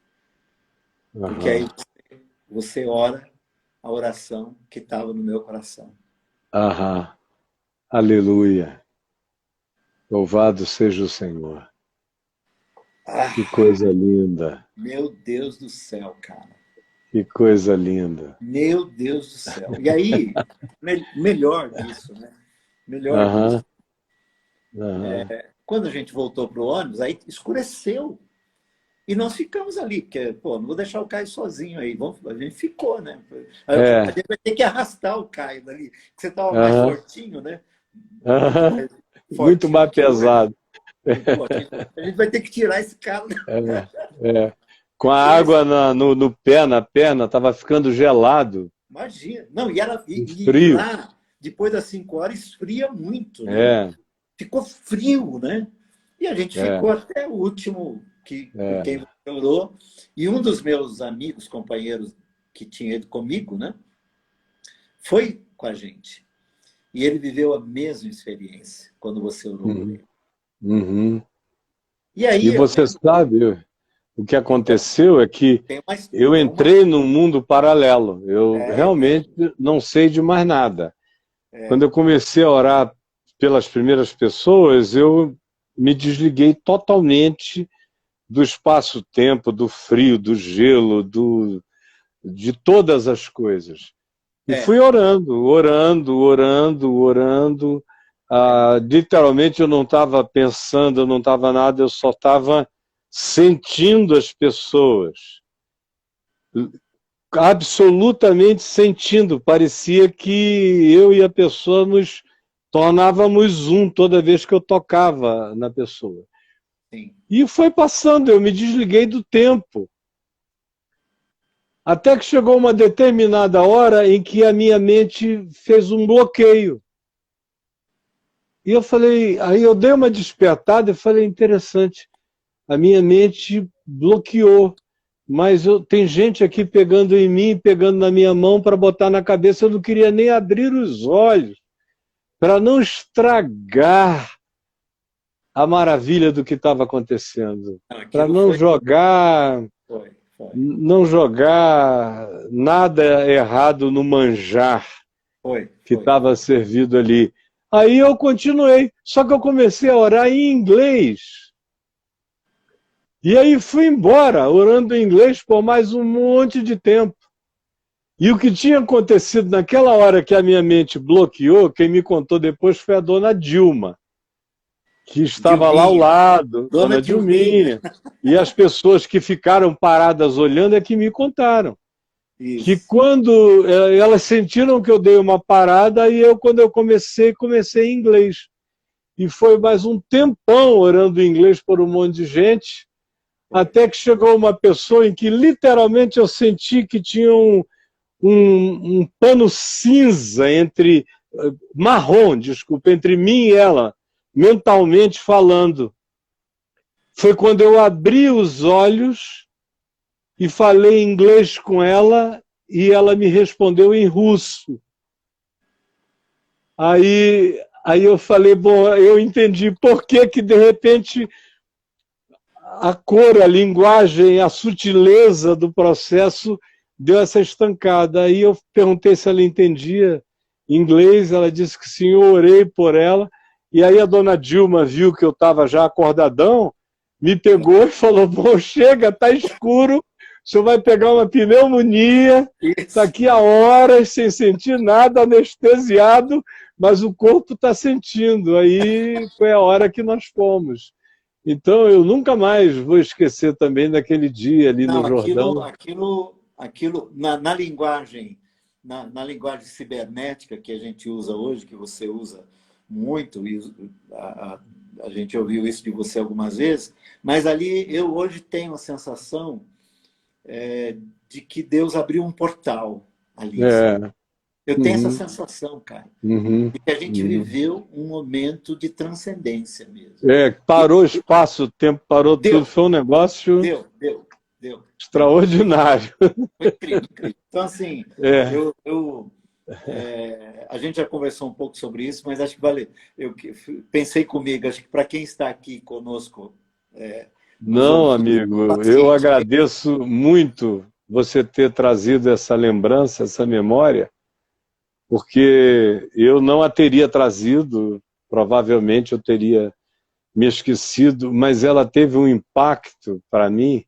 Porque aí aham, você ora a oração que estava no meu coração. aham. Aleluia. Louvado seja o Senhor. Que Ah, coisa linda. meu Deus do céu, cara. Que coisa linda. Meu Deus do céu. E aí, melhor disso, né? Melhor disso. Aham, aham, Quando a gente voltou para o ônibus, aí escureceu. E nós ficamos ali, porque, pô, não vou deixar o Caio sozinho aí. A gente ficou, né? A é, gente vai ter que arrastar o Caio dali, porque você estava mais aham, fortinho, né? Muito aham. mais Muito fortinho mais do que hoje. pesado. Pô, a gente vai ter que tirar esse cara. É. Com a água no pé, na perna, estava ficando gelado. Imagina. Não, e Frio. lá, depois das 5 horas, esfria muito, né? É, Ficou frio, né? E a gente é, ficou até o último com quem é. você orou. E um dos meus amigos, companheiros que tinha ido comigo, né? Foi com a gente. E ele viveu a mesma experiência quando você orou por Uhum, ele. uhum. E E aí eu você sabe, o que aconteceu é que tenho mais, eu tenho uma. entrei num mundo paralelo. Eu Eu vi. realmente não sei de mais nada. Quando É, eu comecei a orar pelas primeiras pessoas, eu me desliguei totalmente do espaço-tempo, do frio, do gelo, de todas as coisas. E é, fui orando, orando, orando, orando. Literalmente eu não estava pensando, eu não estava nada, eu só estava sentindo as pessoas. Absolutamente sentindo. Parecia que eu e a pessoa nos tornávamos um toda vez que eu tocava na pessoa. sim. E foi passando, eu me desliguei do tempo. Até que chegou uma determinada hora em que a minha mente fez um bloqueio. E eu falei, aí eu dei uma despertada e falei, interessante, a minha mente bloqueou, mas tem gente aqui pegando em mim, pegando na minha mão para botar na cabeça, eu não queria nem abrir os olhos, para não estragar a maravilha do que estava acontecendo, para Aquilo foi, foi, foi, não jogar nada errado no manjar foi, que foi. estava servido ali. Aí eu continuei, só que eu comecei a orar em inglês. E aí fui embora, orando em inglês por mais um monte de tempo. E o que tinha acontecido naquela hora que a minha mente bloqueou, quem me contou depois foi a dona Dilma, que estava lá ao Dilminha, lado, dona dona Dilminha. Dilminha. E as pessoas que ficaram paradas olhando é que me contaram. Que Isso. quando elas sentiram que eu dei uma parada, e quando eu comecei em inglês. E foi mais um tempão orando em inglês por um monte de gente, Foi. até que chegou uma pessoa em que literalmente eu senti que tinha um pano cinza marrom, desculpa, entre mim e ela, mentalmente falando. Foi quando eu abri os olhos e falei inglês com ela e ela me respondeu em russo. Aí eu falei, bom, eu entendi por que de repente a cor, a linguagem, a sutileza do processo deu essa estancada. Aí eu perguntei se ela entendia inglês, ela disse que sim, eu orei por ela. E aí a dona Dilma viu que eu estava já acordadão, me pegou e falou, bom, chega, está escuro, o senhor vai pegar uma pneumonia, está Isso. aqui há horas sem sentir nada, anestesiado, mas o corpo está sentindo. Aí foi a hora que nós fomos. Então, eu nunca mais vou esquecer também daquele dia ali no Não, Jordão. aquilo na linguagem, na linguagem cibernética que a gente usa hoje, que você usa muito, e a gente ouviu isso de você algumas vezes, mas ali eu hoje tenho a sensação de que Deus abriu um portal ali, sabe? É, Eu tenho essa uhum, sensação, cara, uhum, de que a gente uhum. viveu um momento de transcendência mesmo. E Parou o espaço, o tempo parou tudo. deu, Foi um negócio deu, deu. extraordinário. Foi incrível, incrível. Então, assim, É, eu a gente já conversou um pouco sobre isso, mas acho que vale. Eu pensei comigo, acho que para quem está aqui conosco, nos não, ouvindo, amigo, eu pacientemente, agradeço muito você ter trazido essa lembrança, essa memória, porque eu não a teria trazido, provavelmente eu teria me esquecido, mas ela teve um impacto para mim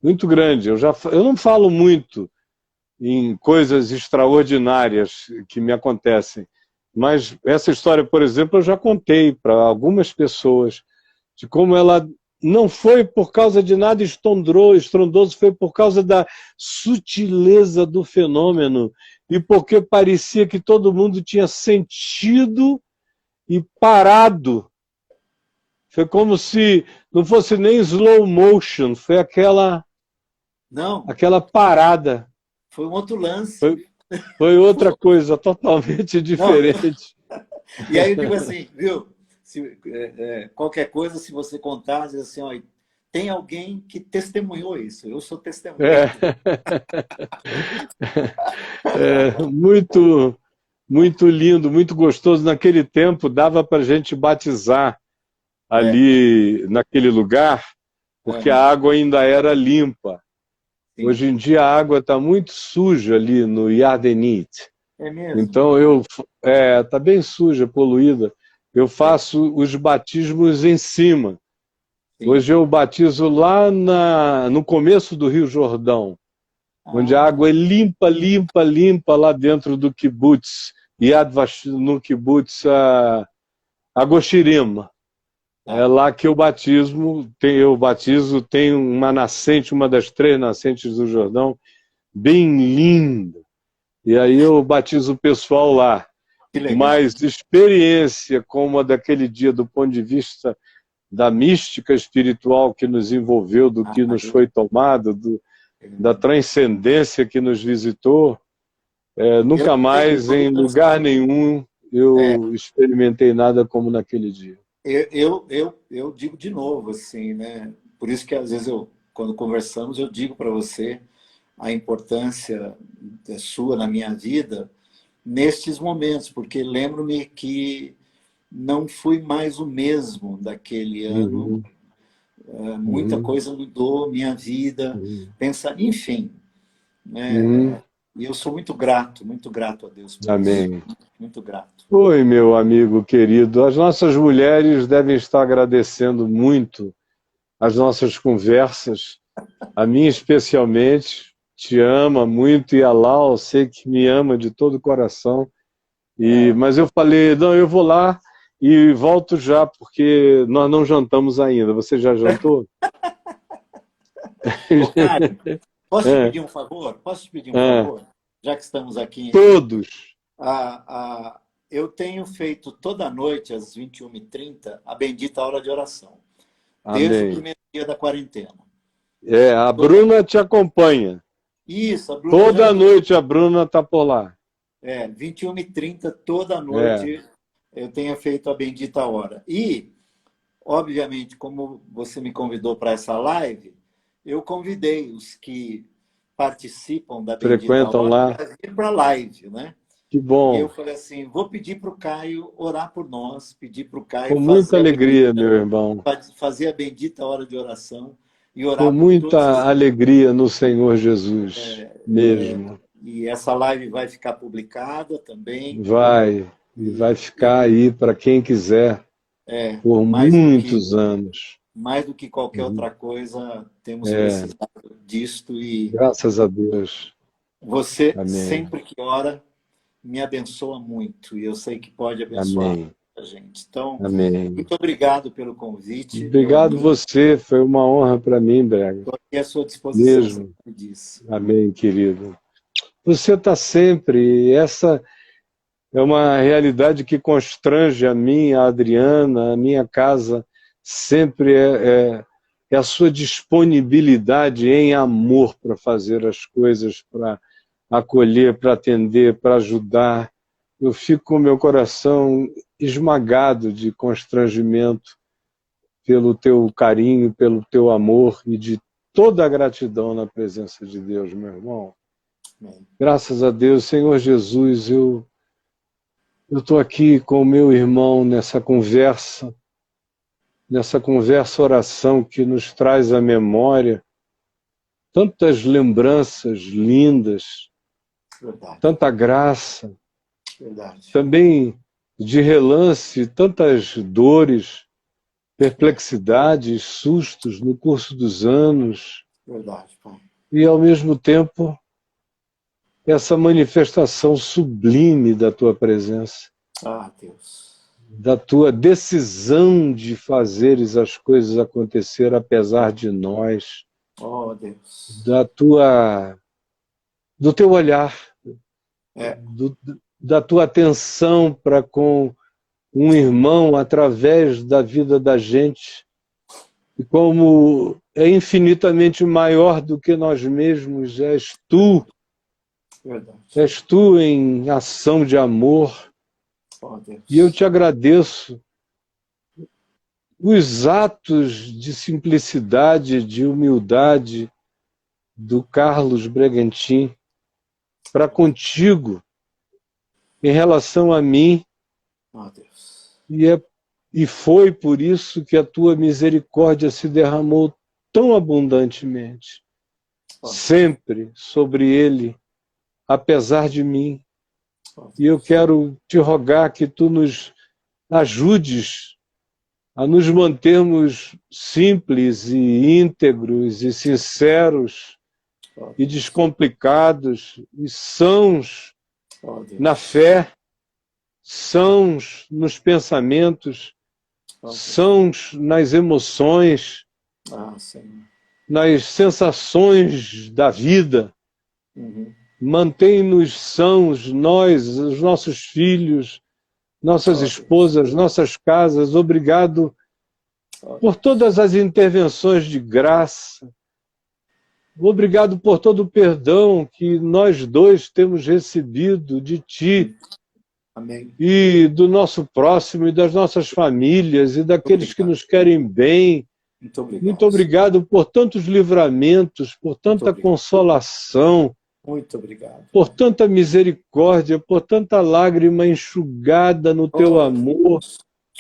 muito grande. Eu não falo muito em coisas extraordinárias que me acontecem, mas essa história, por exemplo, eu já contei para algumas pessoas de como ela não foi por causa de nada estrondoso, foi por causa da sutileza do fenômeno e porque parecia que todo mundo tinha sentido e parado Foi como se não fosse nem slow motion, foi Não, aquela parada. foi um outro lance. Foi outra coisa totalmente Não, diferente. e aí eu digo assim, viu? Qualquer coisa, se você contar, diz assim, ó, tem alguém que testemunhou isso. Eu sou testemunha. Muito, muito lindo, muito gostoso. Naquele tempo dava para a gente batizar ali naquele lugar, porque a água ainda era limpa. Sim. Hoje em dia a água está muito suja ali no Yardenit. É mesmo? Então está bem suja, poluída. Eu faço os batismos em cima. Sim. Hoje eu batizo lá no começo do Rio Jordão, onde a água é limpa, limpa, limpa lá dentro do kibbutz, no kibbutz Agoshirim. É lá que eu batizo, tem uma nascente, uma das 3 nascentes do Jordão, bem linda. E aí eu batizo o pessoal lá. Que legal. Mas experiência como a daquele dia, do ponto de vista da mística espiritual que nos envolveu, do que nos foi tomado, da transcendência que nos visitou, nunca mais, em lugar nenhum, eu experimentei nada como naquele dia. Eu digo de novo, assim, né? Por isso que às vezes quando conversamos, eu digo para você a importância sua na minha vida nestes momentos, porque lembro-me que não fui mais o mesmo daquele ano. Muita coisa mudou, minha vida, enfim. E eu sou muito grato a Deus por Amém. isso. Muito grato. Oi, meu amigo querido. As nossas mulheres devem estar agradecendo muito as nossas conversas. A minha especialmente, te ama muito, e a Lau, sei que me ama de todo o coração. Mas eu falei, não, eu vou lá e volto já, porque nós não jantamos ainda. Você já jantou? Ô, Caio, posso te pedir um favor? Posso te pedir um favor? Já que estamos aqui. Todos. Eu tenho feito toda noite, às 21h30, a bendita hora de oração. Desde Amém. o primeiro dia da quarentena. A Bruna te acompanha. Isso, a Bruna. Toda noite a Bruna está por lá. 21h30, toda noite, eu tenho feito a bendita hora. E, obviamente, como você me convidou para essa live, eu convidei os que participam da bendita hora para vir para a live, né? Que bom. E eu falei assim, vou pedir para o Caio orar por nós, pedir para o Caio com muita alegria, meu irmão. Fazer a bendita hora de oração e orar com por muita alegria no Senhor Jesus, mesmo. E essa live vai ficar publicada também. Vai ficar aí para quem quiser, por muitos anos. Mais do que qualquer outra coisa, temos precisado disto. E graças a Deus. Você, sempre que ora, me abençoa muito. E eu sei que pode abençoar a gente. Então, muito obrigado pelo convite. Obrigado você, foi uma honra para mim, Brega. Estou aqui à sua disposição. Mesmo. Amém, querido. Você está sempre, essa é uma realidade que constrange a mim, a Adriana, a minha casa, sempre é a sua disponibilidade em amor para fazer as coisas, para acolher, para atender, para ajudar. Eu fico com meu coração esmagado de constrangimento pelo teu carinho, pelo teu amor e de toda a gratidão na presença de Deus, meu irmão. Graças a Deus, Senhor Jesus, eu estou aqui com o meu irmão nessa conversa oração que nos traz à memória tantas lembranças lindas, tanta graça, também de relance, tantas dores, perplexidades, sustos no curso dos anos. E, ao mesmo tempo, essa manifestação sublime da tua presença. Deus. Da tua decisão de fazeres as coisas acontecer apesar de nós. Deus. Do teu olhar, da tua atenção para com um irmão através da vida da gente, e como é infinitamente maior do que nós mesmos, Verdade. és tu em ação de amor, Oh, Deus. e eu te agradeço os atos de simplicidade, de humildade do Carlos Bregantin para contigo, em relação a mim, Oh, Deus. e foi por isso que a tua misericórdia se derramou tão abundantemente, sempre sobre ele, apesar de mim. E eu quero te rogar que tu nos ajudes a nos mantermos simples e íntegros e sinceros e descomplicados e sãos na fé, sãos nos pensamentos, sãos nas emoções, nas sensações da vida. Mantém-nos sãos, nós, os nossos filhos, nossas esposas, nossas casas. Obrigado por todas as intervenções de graça. Obrigado por todo o perdão que nós dois temos recebido de Ti. Amém. E do nosso próximo, e das nossas famílias, e daqueles que nos querem bem. Muito obrigado por tantos livramentos, por tanta consolação. Muito obrigado. Por tanta misericórdia, por tanta lágrima enxugada no teu amor.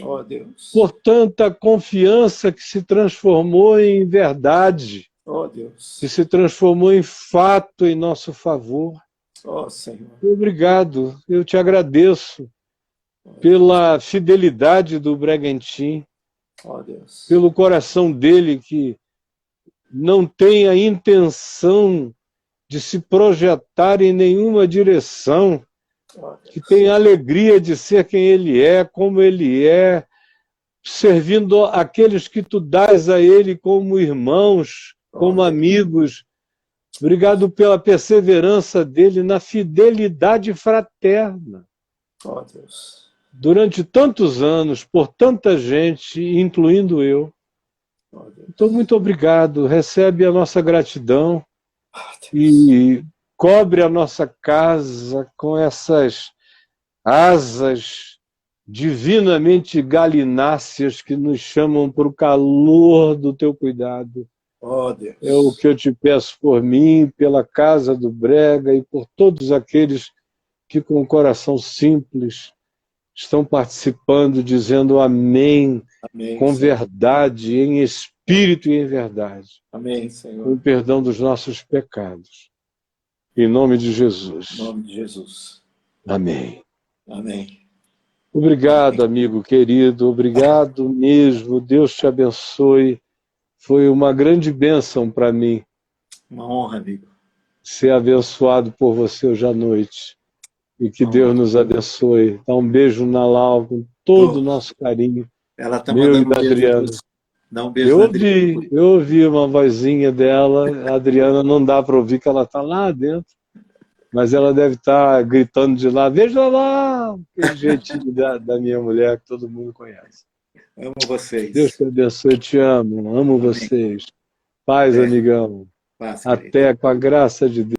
Oh, Deus. Por tanta confiança que se transformou em verdade. Oh, Deus. Que se transformou em fato em nosso favor. Oh, Senhor. Obrigado, eu te agradeço pela fidelidade do Bregantin, oh, Deus. pelo coração dele que não tem a intenção de se projetar em nenhuma direção, que tem a alegria de ser quem ele é, como ele é, servindo aqueles que tu dás a ele como irmãos, como amigos. Obrigado pela perseverança dele na fidelidade fraterna. Oh, Deus. Durante tantos anos, por tanta gente, incluindo eu. Então, muito obrigado. Recebe a nossa gratidão e cobre a nossa casa com essas asas divinamente galináceas que nos chamam para o calor do teu cuidado. Oh, Deus. É o que eu te peço por mim, pela casa do Brega e por todos aqueles que com o coração simples estão participando, dizendo amém, Amém, com Senhor. Verdade, em espírito e em verdade. Amém, Senhor. Com o perdão dos nossos pecados. Em nome de Jesus. Em nome de Jesus. Amém. Amém. Obrigado, amigo querido. Obrigado mesmo. Deus te abençoe. Foi uma grande bênção para mim. Uma honra, amigo. Ser abençoado por você hoje à noite. E que Deus nos abençoe. Dá um beijo na Lau com todo o nosso carinho. Ela está meu mandando e da Adriana. Dá um beijo na Adriana. Eu ouvi uma vozinha dela. A Adriana não dá para ouvir que ela está lá dentro. Mas ela deve estar gritando de lá, veja lá! Aquele jeitinho da minha mulher que todo mundo conhece. Amo vocês. Deus te abençoe, te amo. Amo vocês. Paz, amigão. Paz, até com a graça de Deus.